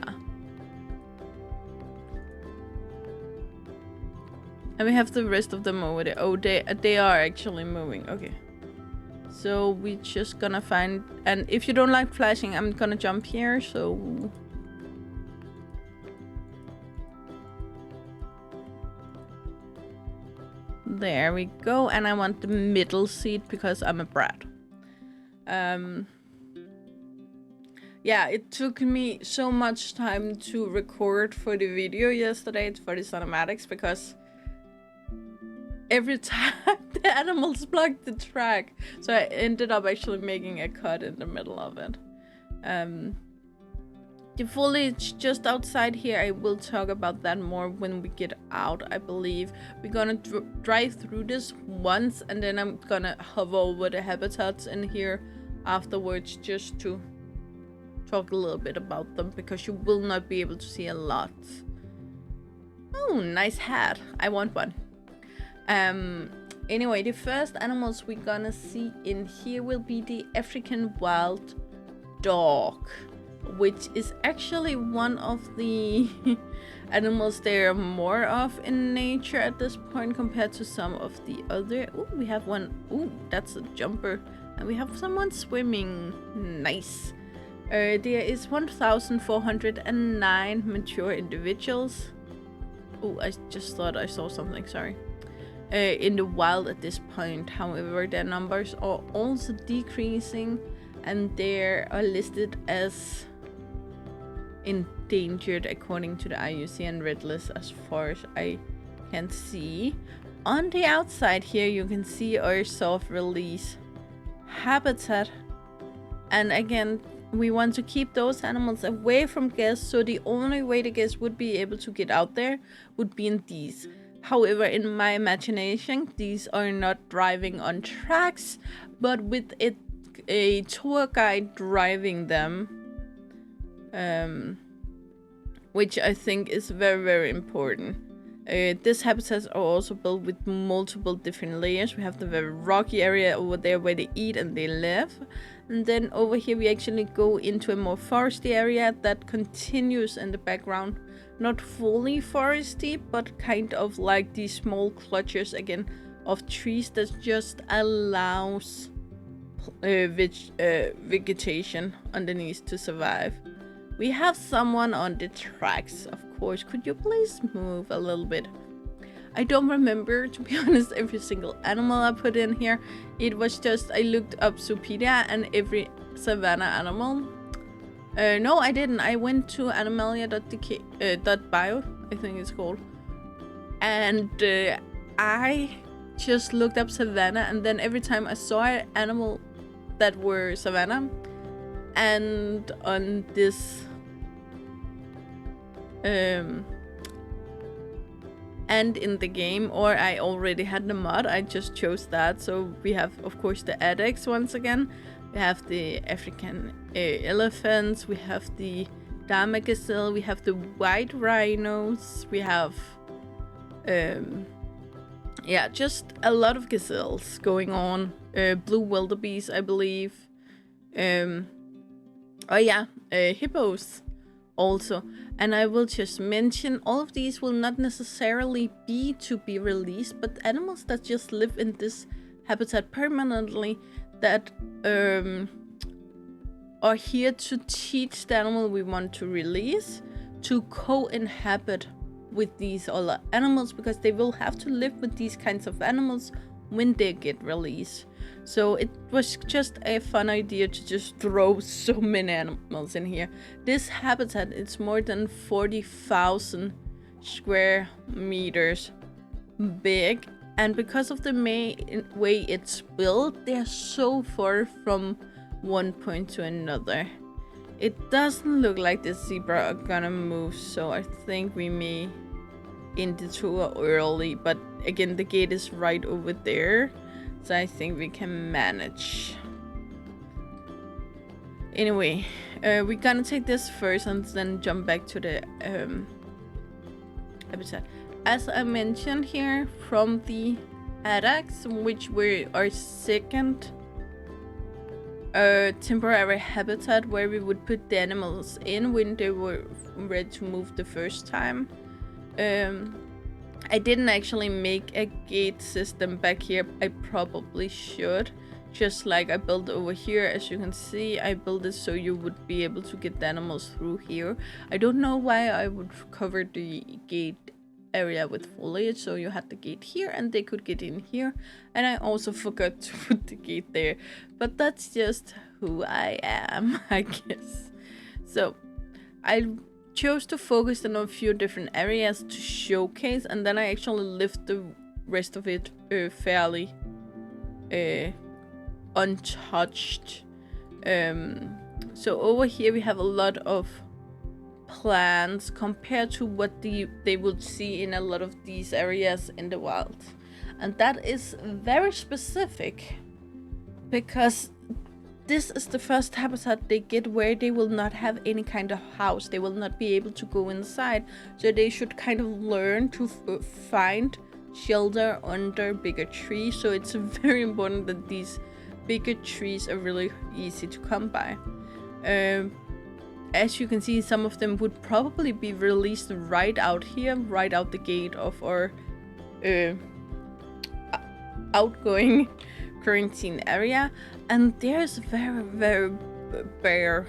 and we have the rest of them over there. Oh, they are actually moving. Okay. So we're just gonna find, and if you don't like flashing, I'm gonna jump here, so there we go. And I want the middle seat because I'm a brat. Yeah, it took me so much time to record for the video yesterday for the cinematics because every time the animals blocked the track, so I ended up actually making a cut in the middle of it. The foliage just outside here, I will talk about that more when we get out, I believe. We're gonna drive through this once, and then I'm gonna hover over the habitats in here afterwards just to talk a little bit about them, because you will not be able to see a lot. Oh, nice hat. I want one. Anyway, the first animals we're gonna see in here will be the African wild dog, which is actually one of the animals there are more of in nature at this point compared to some of the other. Oh, we have one. Oh, that's a jumper. And we have someone swimming. Nice. There is 1,409 mature individuals. Oh, I just thought I saw something, sorry. In the wild at this point. However, their numbers are also decreasing, and they are listed as endangered according to the IUCN Red List as far as I can see. On the outside here you can see our soft release habitat, and again we want to keep those animals away from guests, so the only way the guests would be able to get out there would be in these. However, in my imagination, these are not driving on tracks, but with a tour guide driving them, which I think is very, very important. These habitats are also built with multiple different layers. We have the very rocky area over there where they eat and they live. And then over here we actually go into a more foresty area that continues in the background. Not fully foresty, but kind of like these small clutches again of trees that just allows vegetation underneath to survive. We have someone on the tracks, of course. Could you please move a little bit? I don't remember, to be honest, every single animal I put in here. It was just, I looked up Supedia and every savanna animal. No, I didn't. I went to animalia.bio, I think it's called. And I just looked up savanna, and then every time I saw an animal that were savanna, and on this and in the game, or I already had the mod, I just chose that. So we have, of course, the addax once again. We have the African elephants, we have the Dama gazelle, we have the white rhinos, we have yeah, just a lot of gazelles going on. Blue wildebeest, I believe. Oh yeah, hippos also. And I will just mention, all of these will not necessarily be to be released, but animals that just live in this habitat permanently, that are here to teach the animal we want to release to co-inhabit with these other animals, because they will have to live with these kinds of animals when they get released. So it was just a fun idea to just throw so many animals in here. This habitat, it's more than 40,000 square meters big, and because of the way it's built, they're so far from one point to another. It doesn't look like the zebra are gonna move, so I think we may end the tour early, but again, the gate is right over there, so I think we can manage. Anyway, we're gonna take this first and then jump back to the habitat. As I mentioned here, from the addax, which were our second temporary habitat where we would put the animals in when they were ready to move the first time. I didn't actually make a gate system back here. I probably should. Just like I built over here, as you can see, I built it so you would be able to get the animals through here. I don't know why I would cover the gate area with foliage, so you had the gate here and they could get in here, and I also forgot to put the gate there, but that's just who I am, I guess. So I chose to focus on a few different areas to showcase, and then I actually left the rest of it fairly untouched. So over here we have a lot of plants compared to what they would see in a lot of these areas in the wild. And that is very specific, because this is the first habitat they get where they will not have any kind of house. They will not be able to go inside, so they should kind of learn to find shelter under bigger trees. So it's very important that these bigger trees are really easy to come by. As you can see, some of them would probably be released right out here, right out the gate of our outgoing quarantine area, and there's very bare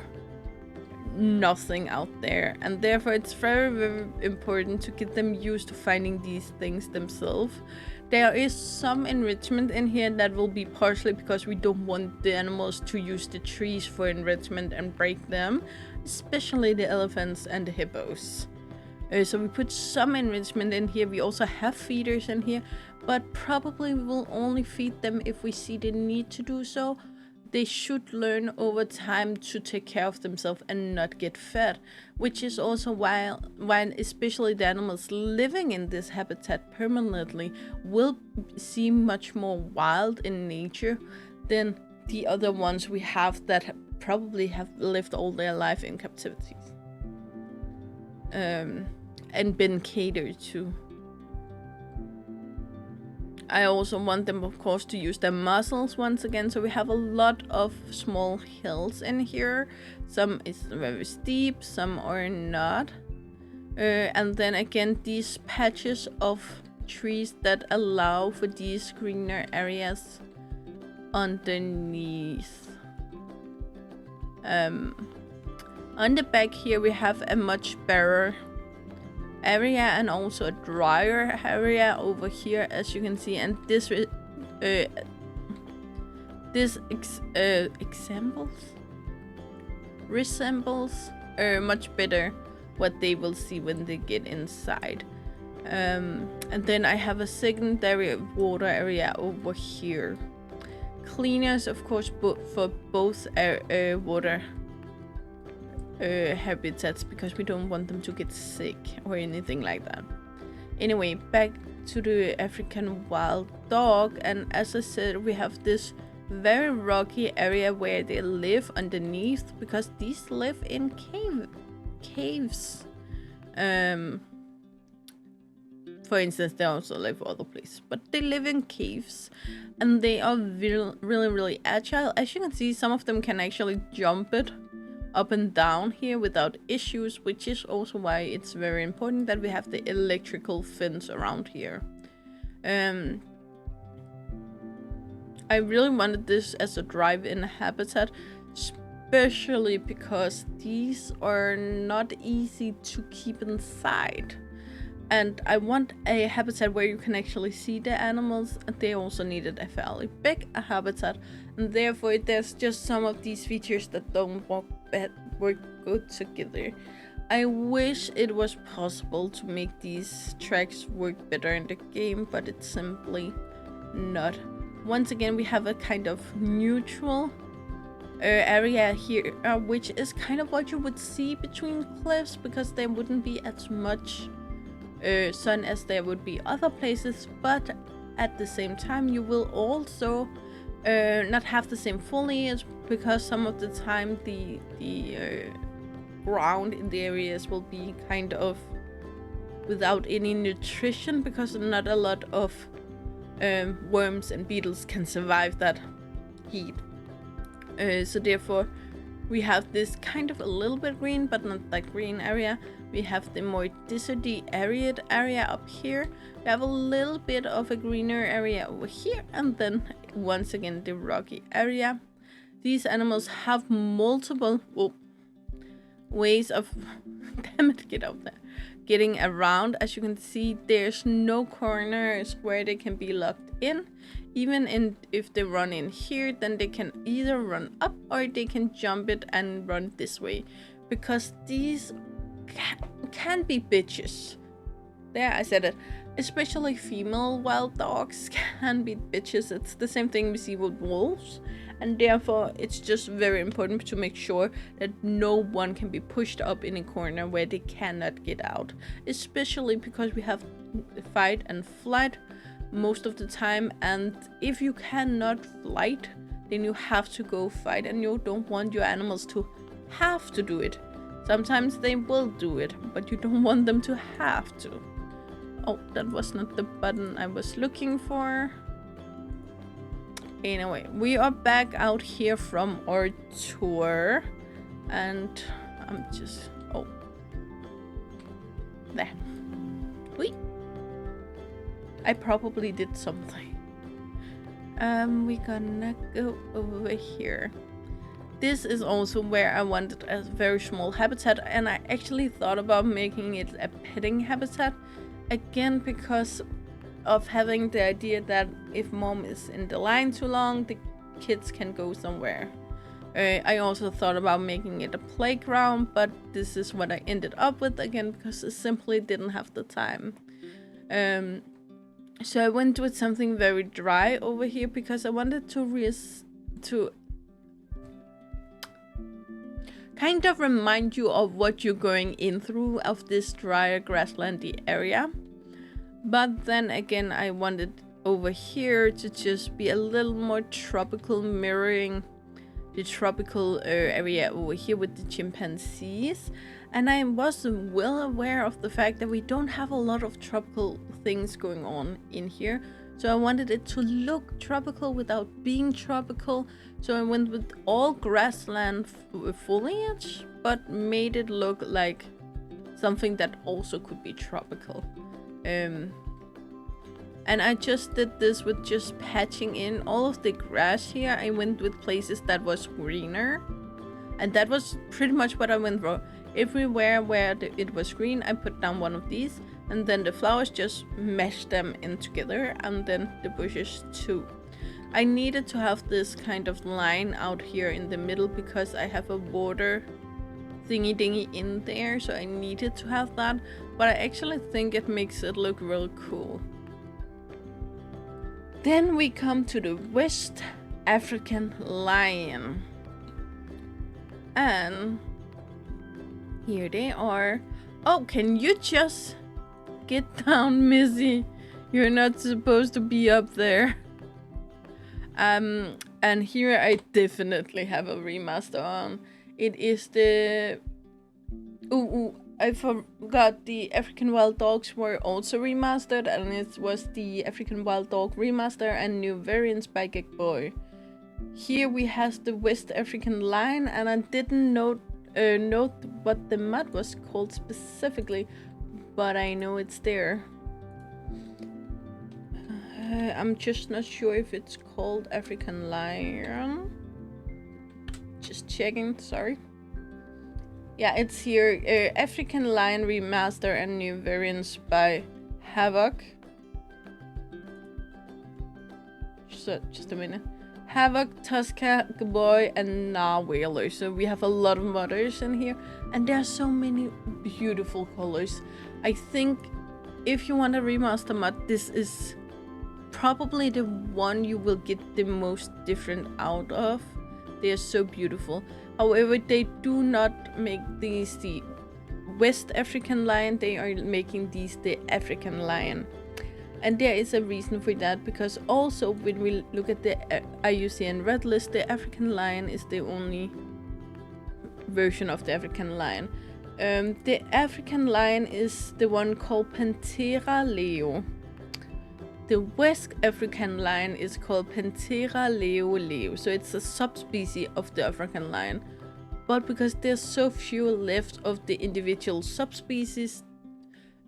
nothing out there, and therefore it's very important to get them used to finding these things themselves. There is some enrichment in here that will be partially because we don't want the animals to use the trees for enrichment and break them, especially the elephants and the hippos. So we put some enrichment in here. We also have feeders in here, but probably we will only feed them if we see the need to do so. They should learn over time to take care of themselves and not get fed, which is also why especially the animals living in this habitat permanently will seem much more wild in nature than the other ones we have that probably have lived all their life in captivity and been catered to. I also want them, of course, to use their muscles once again. So we have a lot of small hills in here. Some is very steep, some are not. And then again, these patches of trees that allow for these greener areas underneath. On the back here, we have a much better area and also a drier area over here, as you can see, and this resembles much better what they will see when they get inside. And then I have a secondary water area over here. Cleaners, of course, for both water habitats, because we don't want them to get sick or anything like that. Anyway, back to the African wild dog, and as I said, we have this very rocky area where they live underneath, because these live in caves. For instance, they also live other places, but they live in caves, and they are really agile. As you can see, some of them can actually jump it up and down here without issues, which is also why it's very important that we have the electrical fence around here. I really wanted this as a drive-in habitat, especially because these are not easy to keep inside. And I want a habitat where you can actually see the animals, and they also needed a fairly big habitat, and therefore there's just some of these features that don't work good together. I wish it was possible to make these tracks work better in the game, but it's simply not. Once again, we have a kind of neutral area here, which is kind of what you would see between cliffs, because there wouldn't be as much sun as there would be other places, but at the same time you will also not have the same foliage, because some of the time the ground in the areas will be kind of without any nutrition, because not a lot of worms and beetles can survive that heat. So therefore we have this kind of a little bit green, but not that green area. We have the more deserty, arid area up here. We have a little bit of a greener area over here, and then once again the rocky area. These animals have multiple ways of damn it, get out there, getting around. As you can see, there's no corners where they can be locked in. Even if they run in here, then they can either run up or they can jump it and run this way, because these can be bitches. there. I said it, especially female wild dogs can be bitches. It's the same thing we see with wolves, and therefore it's just very important to make sure that no one can be pushed up in a corner where they cannot get out, especially because we have fight and flight most of the time, and if you cannot flight, then you have to go fight, and you don't want your animals to have to do it. Sometimes they will do it, but you don't want them to have to. Oh, that was not the button I was looking for. Anyway, we are back out here from our tour, and I'm just... oh. There. Wait. I probably did something. We're gonna go over here. This is also where I wanted a very small habitat, and I actually thought about making it a petting habitat. Again, because of having the idea that if mom is in the line too long, the kids can go somewhere. I also thought about making it a playground, but this is what I ended up with again, because I simply didn't have the time. So I went with something very dry over here because I wanted to kind of remind you of what you're going in through of this drier grasslandy area. But then again, I wanted over here to just be a little more tropical, mirroring the tropical area over here with the chimpanzees. And I was well aware of the fact that we don't have a lot of tropical things going on in here. So I wanted it to look tropical without being tropical. So I went with all grassland foliage, but made it look like something that also could be tropical. And I just did this with just patching in all of the grass here. I went with places that was greener. And that was pretty much what I went for. Everywhere where it was green, I put down one of these. And then the flowers, just meshed them in together, and then the bushes too. I needed to have this kind of line out here in the middle because I have a water thingy dingy in there, so I needed to have that, but I actually think it makes it look real cool. Then we come to the West African lion, and here they are. Oh, can you just get down, Missy? You're not supposed to be up there. And here I definitely have a remaster on. It is the... I forgot the African Wild Dogs were also remastered, and it was the African Wild Dog remaster and new variants by Gig Boy. Here we have the West African lion, and I didn't note what the mod was called specifically, but I know it's there. I'm just not sure if it's called African Lion. Just checking, sorry. Yeah, it's here. African Lion Remaster and new variants by Havoc. Just a minute. Havoc, Tosca, Gaboy, and Whaler. So we have a lot of modders in here, and there are so many beautiful colors. I think if you want a remaster mod, this is probably the one you will get the most different out of. They are so beautiful. However, they do not make these the West African lion, they are making these the African lion. And there is a reason for that, because also when we look at the IUCN Red List, the African lion is the only version of the African lion. The African lion is the one called Panthera leo. The West African lion is called Panthera leo. So it's a subspecies of the African lion. But because there's so few left of the individual subspecies,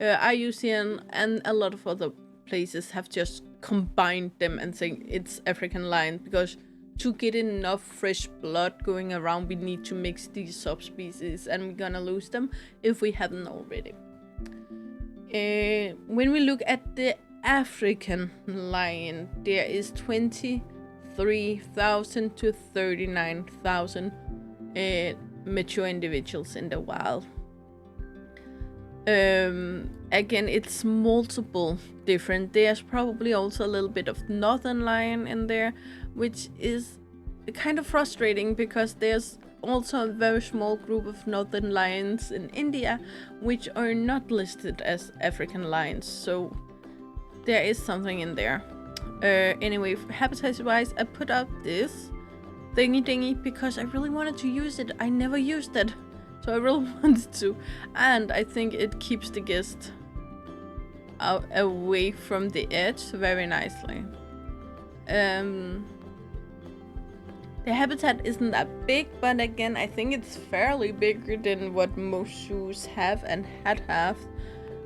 IUCN and a lot of other places have just combined them and saying it's African lion, because to get enough fresh blood going around, we need to mix these subspecies, and we're gonna lose them if we haven't already. When we look at the African lion, there is 23,000 to 39,000 mature individuals in the wild. Again, it's multiple different. There's probably also a little bit of northern lion in there, which is kind of frustrating because there's also a very small group of northern lions in India which are not listed as African lions, so there is something in there. Anyway, habitat wise, I put up this thingy because I really wanted to use it. I never used it, so I really wanted to, and I think it keeps the guest out away from the edge very nicely. The habitat isn't that big, but again, I think it's fairly bigger than what most zoos have and have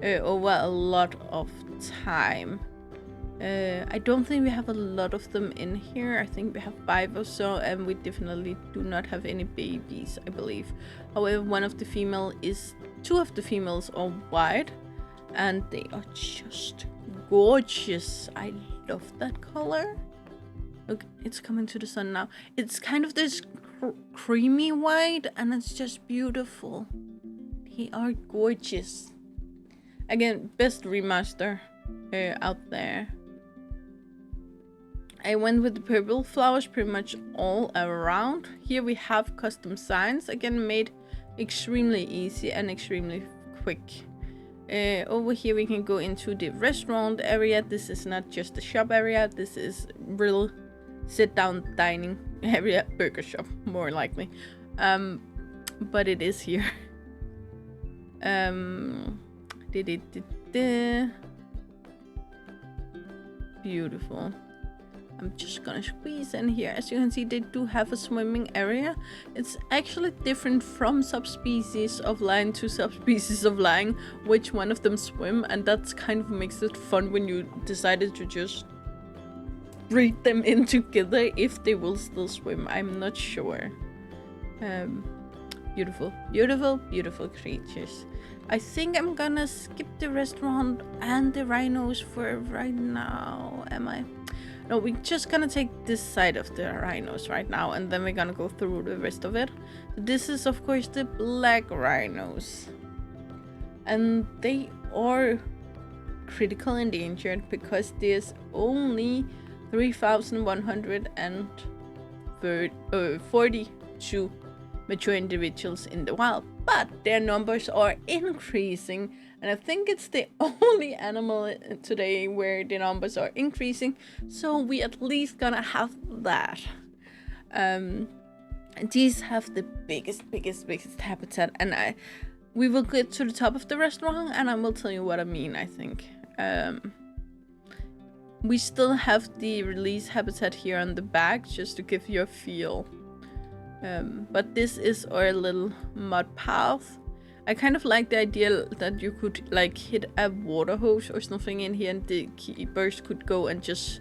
over a lot of time. I don't think we have a lot of them in here. I think we have 5 or so, and we definitely do not have any babies, I believe. However, two of the females are white, and they are just gorgeous. I love that color. Look, it's coming to the sun now. It's kind of this creamy white, and it's just beautiful. They are gorgeous. Again, best remaster out there. I went with the purple flowers pretty much all around. Here we have custom signs, again made extremely easy and extremely quick. Over here we can go into the restaurant area. This is not just a shop area, this is real sit-down dining area, burger shop more likely. But it is here. Beautiful. I'm just gonna squeeze in here. As you can see, they do have a swimming area. It's actually different from subspecies of lion to subspecies of lion, which one of them swim, and that's kind of makes it fun when you decided to just breed them in together if they will still swim. I'm not sure. Beautiful, beautiful, beautiful creatures. I think I'm gonna skip the restaurant and the rhinos for right now. Am I? No, we're just gonna take this side of the rhinos right now, and then we're gonna go through the rest of it. This is of course the black rhinos, and they are critical endangered because there's only 3,142 mature individuals in the wild, but their numbers are increasing, and I think it's the only animal today where the numbers are increasing, so we at least gonna have that. These have the biggest habitat, and we will get to the top of the restaurant and I will tell you what I mean. I think we still have the release habitat here on the back just to give you a feel. But this is our little mud path. I kind of like the idea that you could like hit a water hose or something in here, and the keepers could go and just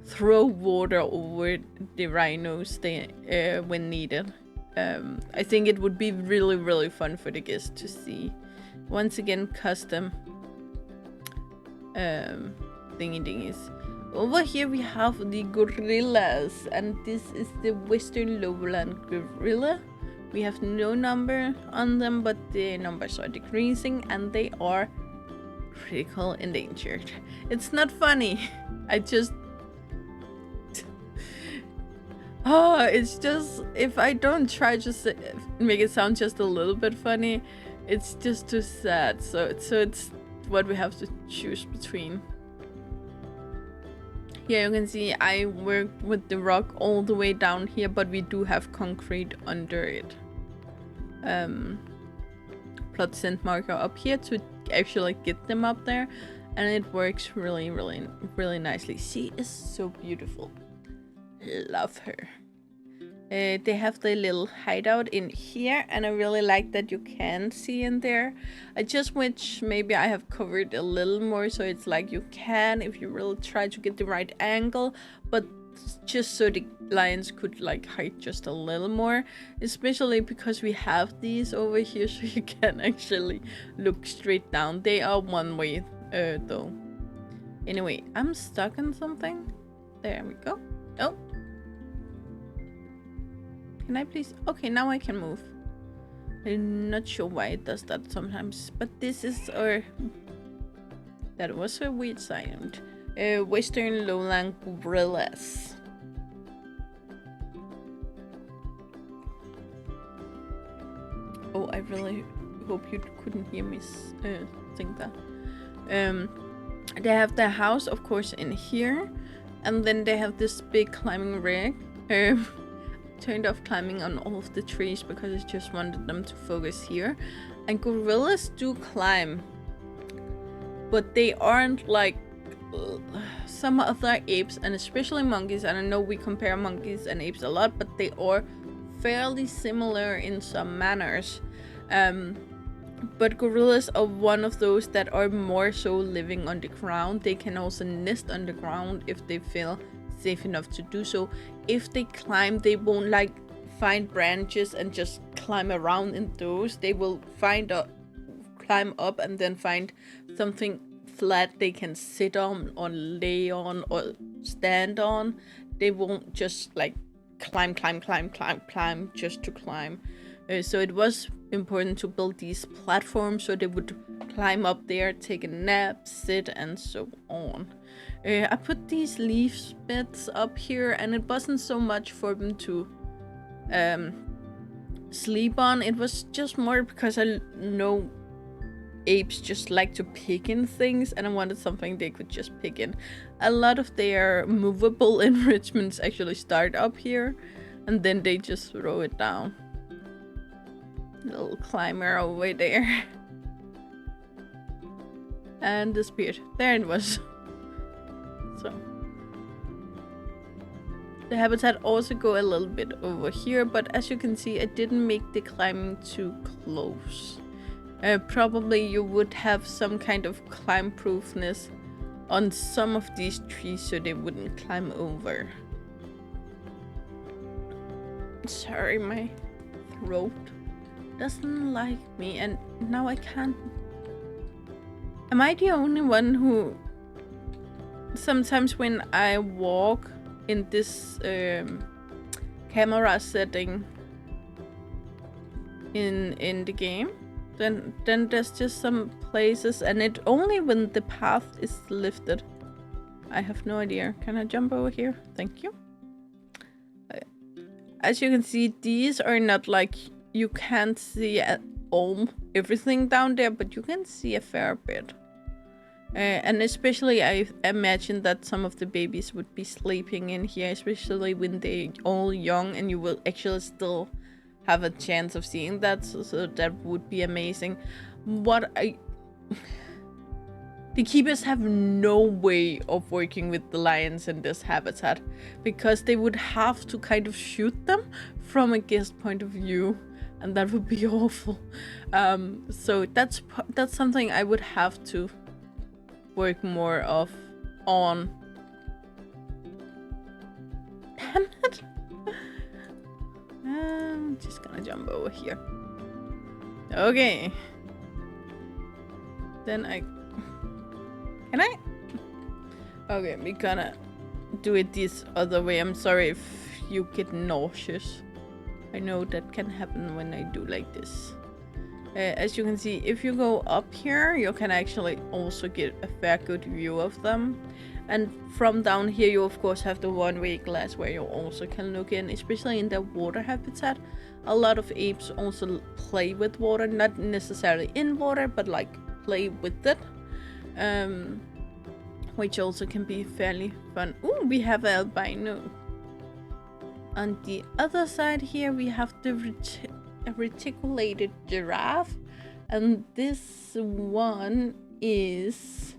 throw water over the rhinos when needed. I think it would be really fun for the guests to see. Once again, custom thingies. Over here we have the gorillas, and this is the western lowland gorilla. We have no number on them, but the numbers are decreasing and they are critical endangered. It's not funny. It's just, if I don't try to make it sound just a little bit funny, it's just too sad. So it's what we have to choose between. Here you can see I worked with the rock all the way down here, but we do have concrete under it. Plot scent marker up here to actually get them up there, and it works really nicely. She is so beautiful. Love her. They have the little hideout in here, and I really like that you can see in there. I just wish maybe I have covered a little more, so it's like you can, if you really try to get the right angle, but just so the lions could like hide just a little more, especially because we have these over here, so you can actually look straight down. They are one way though. Anyway, I'm stuck on something. There we go. Oh, can I please? Okay, now I can move. I'm not sure why it does that sometimes, but this is our... That was a weird sound. Western lowland gorillas. Oh, I really hope you couldn't hear me think that. They have their house, of course, in here, and then they have this big climbing rig. Turned off climbing on all of the trees because I just wanted them to focus here. And gorillas do climb, but they aren't like some other apes, and especially monkeys. And I know we compare monkeys and apes a lot, but they are fairly similar in some manners. But gorillas are one of those that are more so living on the ground. They can also nest on the ground if they feel safe enough to do so. If they climb, they won't like find branches and just climb around in those. They will climb up and then find something flat they can sit on or lay on or stand on. They won't just like climb just to climb. So it was important to build these platforms so they would climb up there, take a nap, sit, and so on. I put these leaf beds up here, and it wasn't so much for them to sleep on. It was just more because I know apes just like to pick in things, and I wanted something they could just pick in. A lot of their movable enrichments actually start up here, and then they just throw it down. Little climber over there. And disappeared. There it was. So the habitat also go a little bit over here, but as you can see, I didn't make the climbing too close. Probably you would have some kind of climb proofness on some of these trees so they wouldn't climb over. Sorry, my throat doesn't like me, and now I can't. Am I the only one who sometimes when I walk in this camera setting in the game, then there's just some places, and it only when the path is lifted. I have no idea. Can I jump over here? Thank you. As you can see, these are not like, you can't see at all everything down there, but you can see a fair bit. And especially I imagine that some of the babies would be sleeping in here, especially when they're all young, and you will actually still have a chance of seeing that, so that would be amazing. The keepers have no way of working with the lions in this habitat, because they would have to kind of shoot them from a guest point of view, and that would be awful. So that's something I would have to work more on. Damn it! I'm just gonna jump over here. Okay. Then can I? Okay, we're gonna do it this other way. I'm sorry if you get nauseous. I know that can happen when I do like this. As you can see, if you go up here, you can actually also get a fair good view of them. And from down here, you of course have the one-way glass where you also can look in, especially in the water habitat. A lot of apes also play with water, not necessarily in water, but like play with it. Which also can be fairly fun. Ooh, we have an albino. On the other side here, we have the reticulated giraffe, and this one is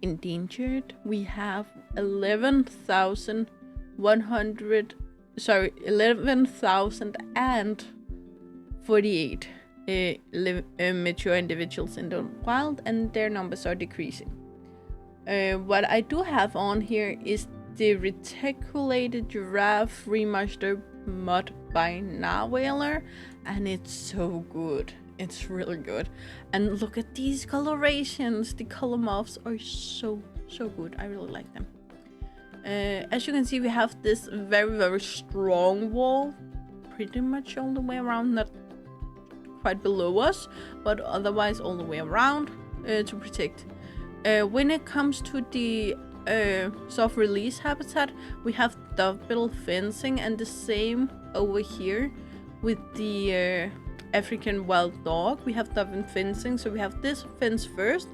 endangered. We have 11,048 mature individuals in the wild, and their numbers are decreasing. What I do have on here is the reticulated giraffe remastered mod by Narwhaler, and it's so good. It's really good. And look at these colorations. The color morphs are so good. I really like them. As you can see, we have this very strong wall pretty much all the way around, not quite below us, but otherwise all the way around to protect. When it comes to the soft release habitat, we have double fencing, and the same over here with the African wild dog. We have double fencing, so we have this fence first,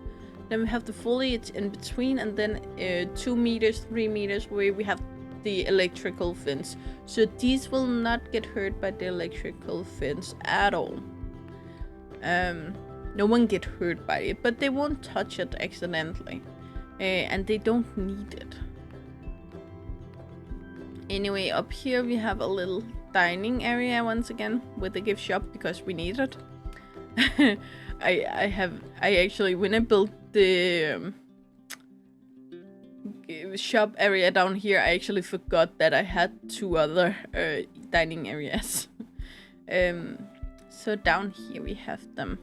then we have the foliage in between, and then 2 meters, 3 meters where we have the electrical fence. So these will not get hurt by the electrical fence at all. No one get hurt by it, but they won't touch it accidentally. And they don't need it. Anyway, up here we have a little dining area once again with the gift shop because we need it. I actually, when I built the shop area down here, I actually forgot that I had 2 other dining areas. So down here we have them.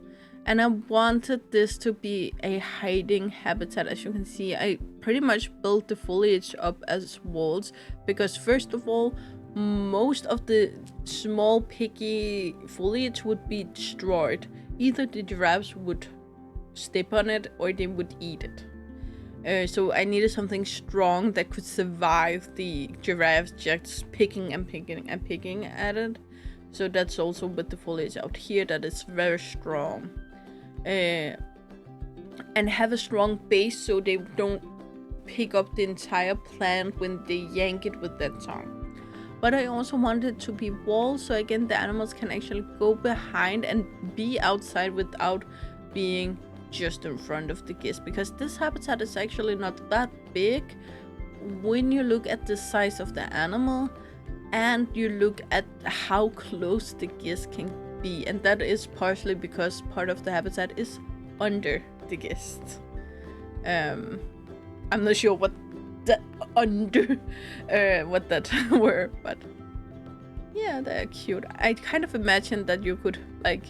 And I wanted this to be a hiding habitat. As you can see, I pretty much built the foliage up as walls because first of all, most of the small picky foliage would be destroyed. Either the giraffes would step on it or they would eat it. So I needed something strong that could survive the giraffes just picking and picking and picking at it. So that's also with the foliage out here that is very strong. And have a strong base so they don't pick up the entire plant when they yank it with their tongue. But I also wanted it to be walls, so again the animals can actually go behind and be outside without being just in front of the guest, because this habitat is actually not that big when you look at the size of the animal and you look at how close the guest can be, and that is partially because part of the habitat is under the guest. I'm not sure what that what that were, but yeah, they're cute. I kind of imagined that you could like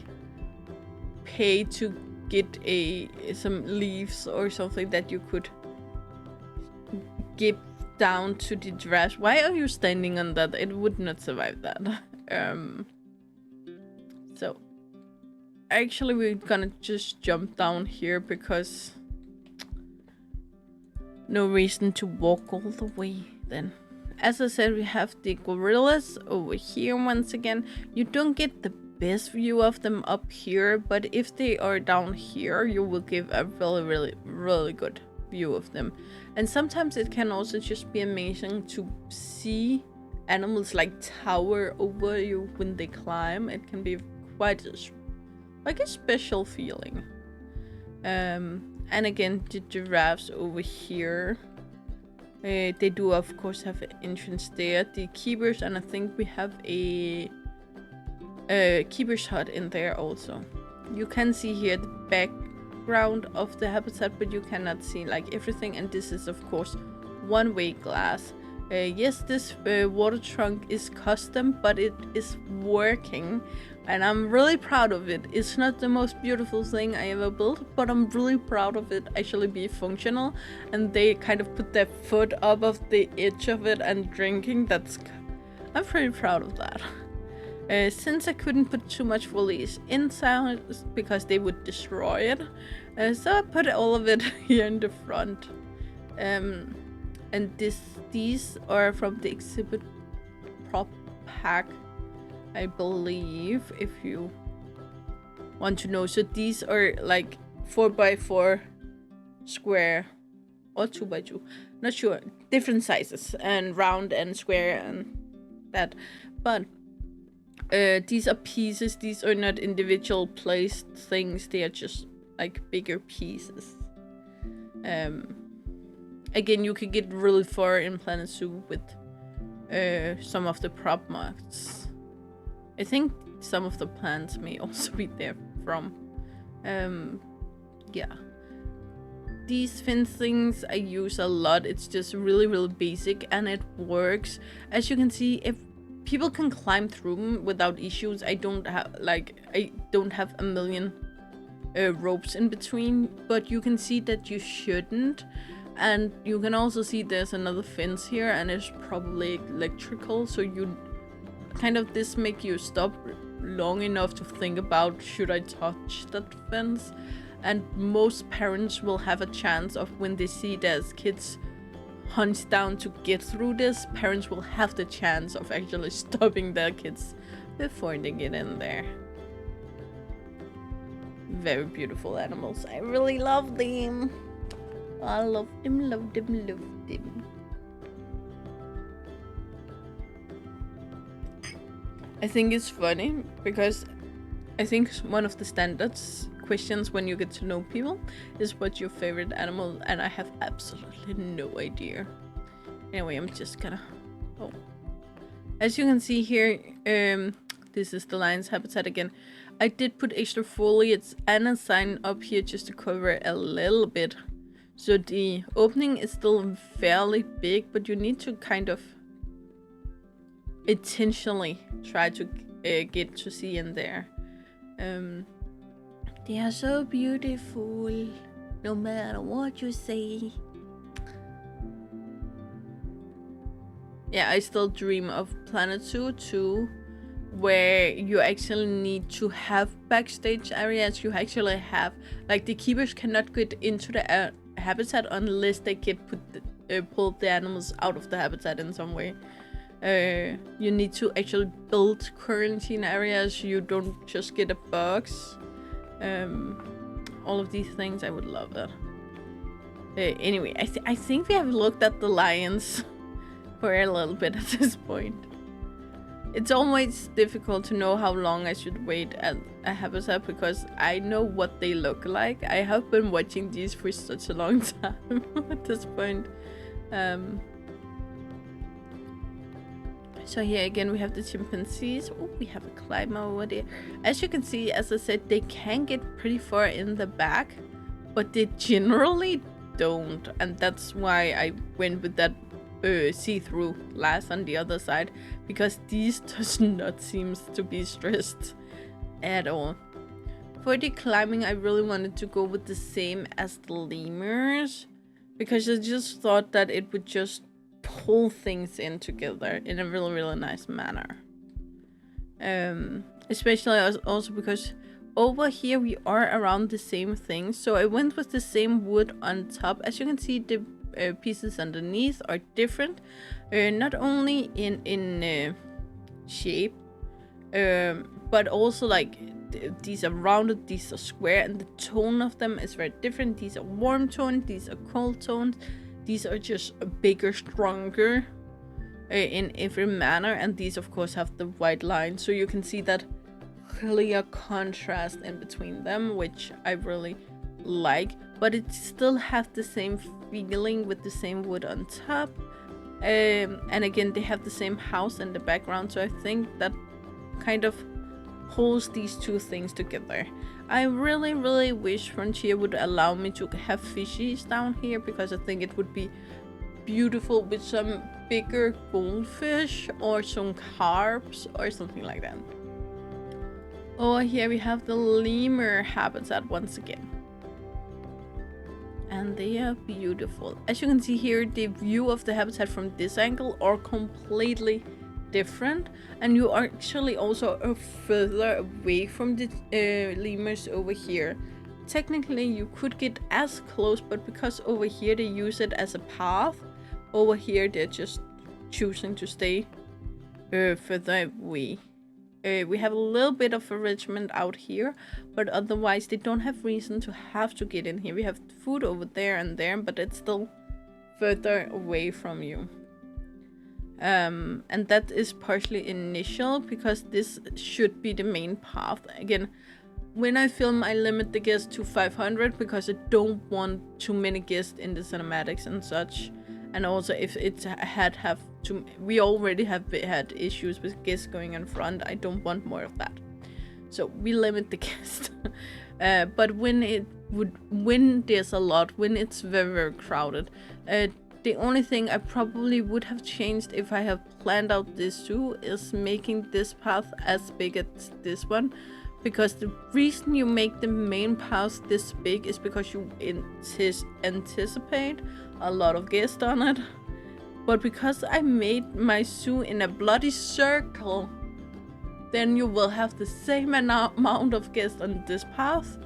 pay to get some leaves or something that you could give down to the giraffes. Why are you standing on that? It would not survive that. So actually we're gonna just jump down here because no reason to walk all the way then. As I said, we have the gorillas over here once again. You don't get the best view of them up here, but if they are down here, you will give a really good view of them. And sometimes it can also just be amazing to see animals like tower over you when they climb. It can be quite like a special feeling. And again, the giraffes over here, they do of course have an entrance there, the keepers, and I think we have a keeper's hut in there also. You can see here the background of the habitat, but you cannot see like everything, and this is of course one-way glass. Yes, this water trunk is custom, but it is working, and I'm really proud of it. It's not the most beautiful thing I ever built, but I'm really proud of it actually be functional, and they kind of put their foot up of the edge of it and drinking. I'm pretty proud of that. Since I couldn't put too much foliage inside because they would destroy it, so I put all of it here in the front. And these are from the exhibit prop pack, I believe, if you want to know. So these are like 4x4 square or 2x2, not sure, different sizes, and round and square and that. But these are pieces. These are not individual placed things. They are just like bigger pieces. Again, you could get really far in Planet Zoo with some of the prop marks. I think some of the plants may also be there from. Yeah. These fencings I use a lot. It's just really basic and it works. As you can see, if people can climb through them without issues, I don't have a million ropes in between, but you can see that you shouldn't. And you can also see there's another fence here, and it's probably electrical, so you kind of this make you stop long enough to think about, should I touch that fence? And most parents will have a chance of, when they see their kids hunch down to get through this, parents will have the chance of actually stopping their kids before they get in there. Very beautiful animals. I really love them. I love them, love them, love them. I think it's funny because I think one of the standards questions when you get to know people is what's your favorite animal, and I have absolutely no idea. Anyway, I'm just gonna... Oh. As you can see here, this is the lion's habitat again. I did put extra foliage and a sign up here just to cover a little bit. So the opening is still fairly big, but you need to kind of intentionally try to get to see in there. They are so beautiful, no matter what you say. Yeah, I still dream of Planet Zoo 2, where you actually need to have backstage areas. You actually have, like, the keepers cannot get into the habitat unless they get pull the animals out of the habitat in some way. You need to actually build quarantine areas. You don't just get a box. All of these things, I would love that. Anyway, I think we have looked at the lions for a little bit at this point. It's always difficult to know how long I should wait at a habitat because I know what they look like. I have been watching these for such a long time at this point. So here again we have the chimpanzees. Oh, we have a climber over there. As you can see, as I said, they can get pretty far in the back, but they generally don't. And that's why I went with that see-through glass on the other side, because these does not seem to be stressed at all. For the climbing, I really wanted to go with the same as the lemurs, because I just thought that it would just pull things in together in a really, really nice manner. Especially also because over here we are around the same thing, so I went with the same wood on top. As you can see, the pieces underneath are different, not only in shape, but also like these are rounded, these are square, and the tone of them is very different. These are warm toned, these are cold toned. These are just bigger, stronger in every manner, and these of course have the white line, so you can see that clear contrast in between them, which I really like. But it still has the same feeling with the same wood on top, and again they have the same house in the background, so I think that kind of holds these two things together. I really, really wish Frontier would allow me to have fishies down here, because I think it would be beautiful with some bigger goldfish or some carps or something like that. Over here we have the lemur habitat once again. And they are beautiful. As you can see here, the view of the habitat from this angle are completely different, and you are actually also further away from the lemurs over here. Technically you could get as close, but because over here they use it as a path, over here they're just choosing to stay further away. We have a little bit of arrangement out here, but otherwise they don't have reason to have to get in here. We have food over there and there, but it's still further away from you. And that is partially initial, because this should be the main path. Again, when I film, I limit the guests to 500 because I don't want too many guests in the cinematics and such. And also, if it we already have had issues with guests going in front. I don't want more of that, so we limit the guests. But when there's a lot, when it's very, very crowded, the only thing I probably would have changed if I have planned out this zoo is making this path as big as this one. Because the reason you make the main path this big is because you anticipate a lot of guests on it. But because I made my zoo in a bloody circle, then you will have the same amount of guests on this path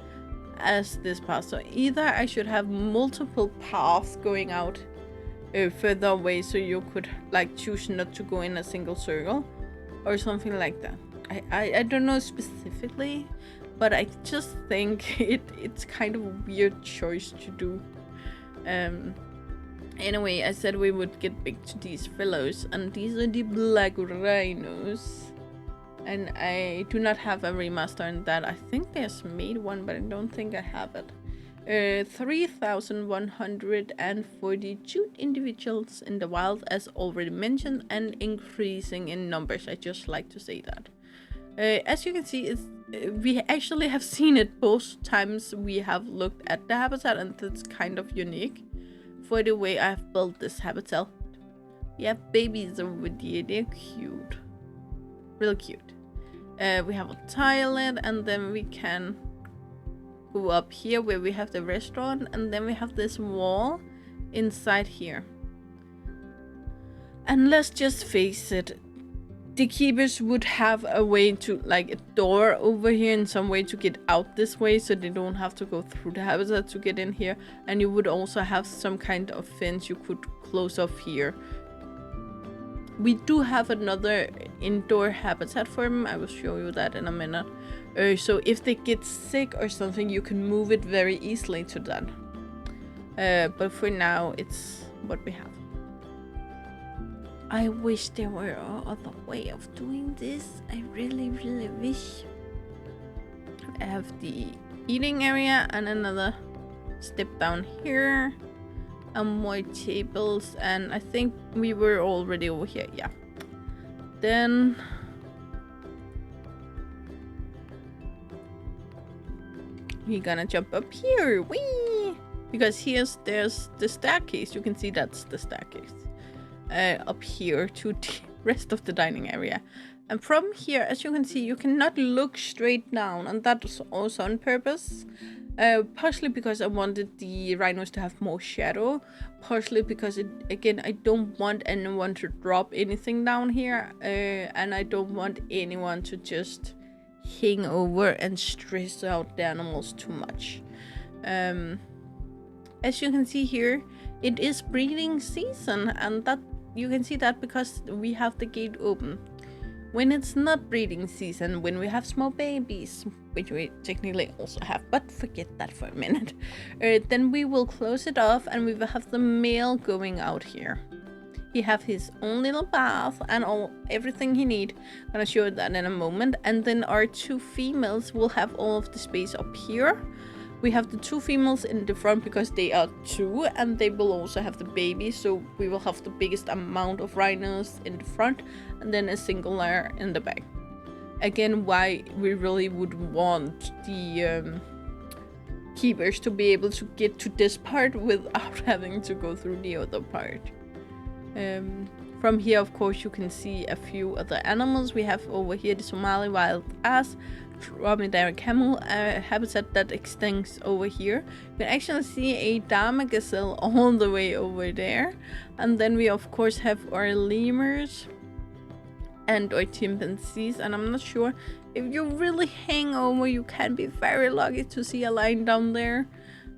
as this path. So either I should have multiple paths going out further away, so you could like choose not to go in a single circle or something like that. I don't know specifically, but I just think it's kind of a weird choice to do. Anyway, I said we would get back to these fellows, and these are the black rhinos. And I do not have a remaster on that. I think there's made one, but I don't think I have it. 3,142 individuals in the wild, as already mentioned, and increasing in numbers. I just like to say that. As you can see, we actually have seen it both times we have looked at the habitat, and that's kind of unique for the way I've built this habitat. We have babies over there, they're cute. Real cute. We have a toilet, and then we can go up here where we have the restaurant, and then we have this wall inside here. And let's just face it, the keepers would have a way to, like a door over here in some way to get out this way, so they don't have to go through the habitat to get in here. And you would also have some kind of fence you could close off here. We do have another indoor habitat for them. I will show you that in a minute. So if they get sick or something, you can move it very easily to that. But for now, it's what we have. I wish there were another way of doing this. I really, really wish. I have the eating area and another step down here. And more tables, and I think we were already over here, yeah. Then we're gonna jump up here, whee! Because there's the staircase. You can see that's the staircase. Up here to the rest of the dining area. And from here, as you can see, you cannot look straight down, and that was also on purpose. Partially because I wanted the rhinos to have more shadow, partially because again I don't want anyone to drop anything down here, and I don't want anyone to just hang over and stress out the animals too much. As you can see here, it is breeding season, and that you can see that because we have the gate open. When it's not breeding season, when we have small babies, which we technically also have, but forget that for a minute, then we will close it off and we will have the male going out here. He have his own little bath and everything he need. I'm gonna show you that in a moment. And then our two females will have all of the space up here. We have the two females in the front because they are two, and they will also have the baby, so we will have the biggest amount of rhinos in the front and then a single layer in the back. Again, why we really would want the keepers to be able to get to this part without having to go through the other part. From here, of course, you can see a few other animals. We have over here the Somali wild ass, dromedary camel habitat that extends over here. You can actually see a Dama gazelle all the way over there. And then we of course have our lemurs and our chimpanzees, and I'm not sure if you really hang over, you can be very lucky to see a lion down there,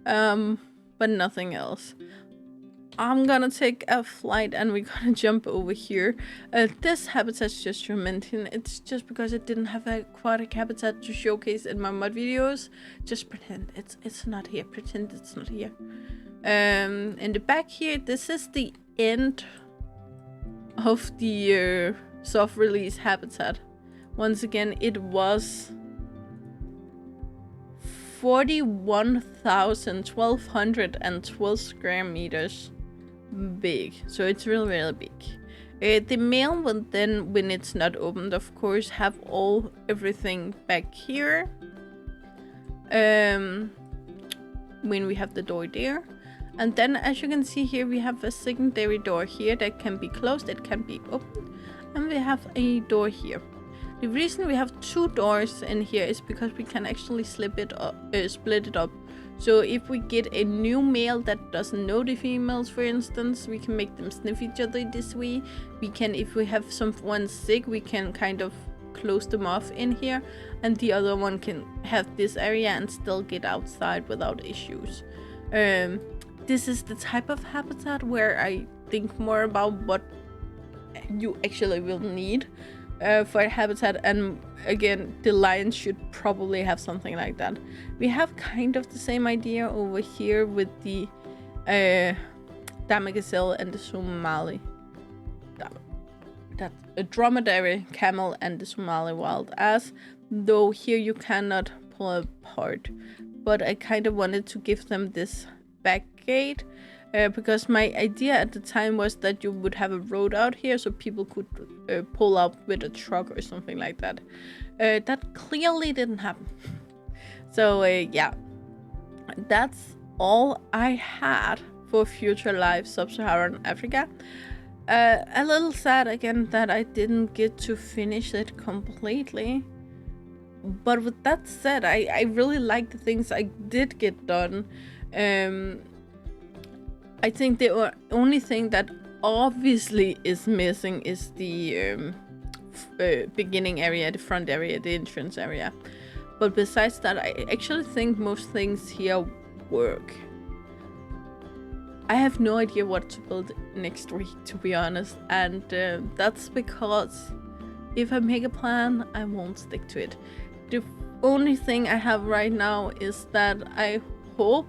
but nothing else. I'm gonna take a flight and we're gonna jump over here. This habitat's just to mention, it's just because I didn't have an aquatic habitat to showcase in my mud videos. Just pretend it's not here. Pretend it's not here. In the back here, this is the end of the soft release habitat. Once again, it was 41,1212 square meters big, so it's really big. The male will then, when it's not opened, of course, have everything back here. When we have the door there, and then as you can see here, we have a secondary door here that can be closed, it can be opened, and we have a door here. The reason we have two doors in here is because we can actually split it up. So if we get a new male that doesn't know the females, for instance, we can make them sniff each other this way. We can, if we have someone sick, we can kind of close them off in here, and the other one can have this area and still get outside without issues. This is the type of habitat where I think more about what you actually will need for a habitat, and again, the lions should probably have something like that. We have kind of the same idea over here with the Damagazelle and the Somali. That's a dromedary camel and the Somali wild ass, though here you cannot pull apart. But I kind of wanted to give them this back gate because my idea at the time was that you would have a road out here so people could pull up with a truck or something like that. That clearly didn't happen. So yeah, that's all I had for future Life Sub-Saharan Africa. A little sad again that I didn't get to finish it completely. But with that said, I really like the things I did get done. I think the only thing that obviously is missing is the beginning area, the front area, the entrance area. But besides that, I actually think most things here work. I have no idea what to build next week, to be honest, and that's because if I make a plan, I won't stick to it. The only thing I have right now is that I hope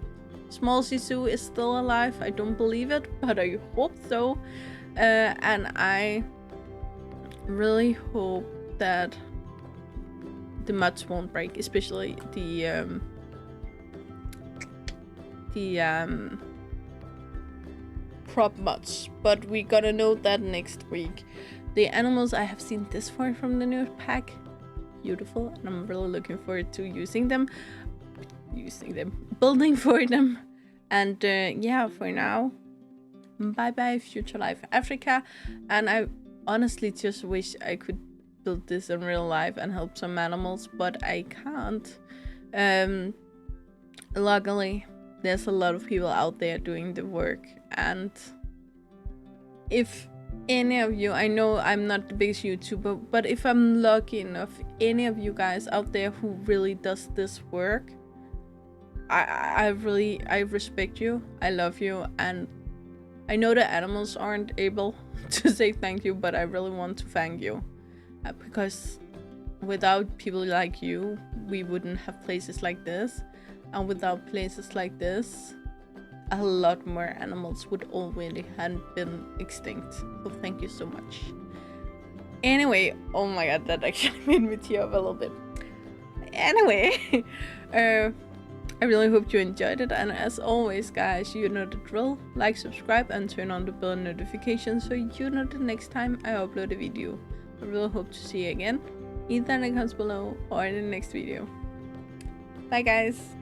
Small Sisu is still alive. I don't believe it, but I hope so. And I really hope that the muds won't break, especially the prop muds. But we gotta know that next week. The animals, I have seen this far from the new pack. Beautiful, and I'm really looking forward to building for them. And yeah, for now, bye bye Future Life Africa. And I honestly just wish I could build this in real life and help some animals, but I can't. Luckily, there's a lot of people out there doing the work, and if any of you, I know I'm not the biggest YouTuber, but if I'm lucky enough, any of you guys out there who really does this work, I respect you, I love you, and I know the animals aren't able to say thank you, but I really want to thank you, because without people like you, we wouldn't have places like this, and without places like this, a lot more animals would already have been extinct. So thank you so much. Anyway, oh my god, that actually made me tear up a little bit. Anyway, I really hope you enjoyed it, and as always guys, you know the drill. Like, subscribe, and turn on the bell notification so you know the next time I upload a video. I really hope to see you again, either in the comments below or in the next video. Bye guys!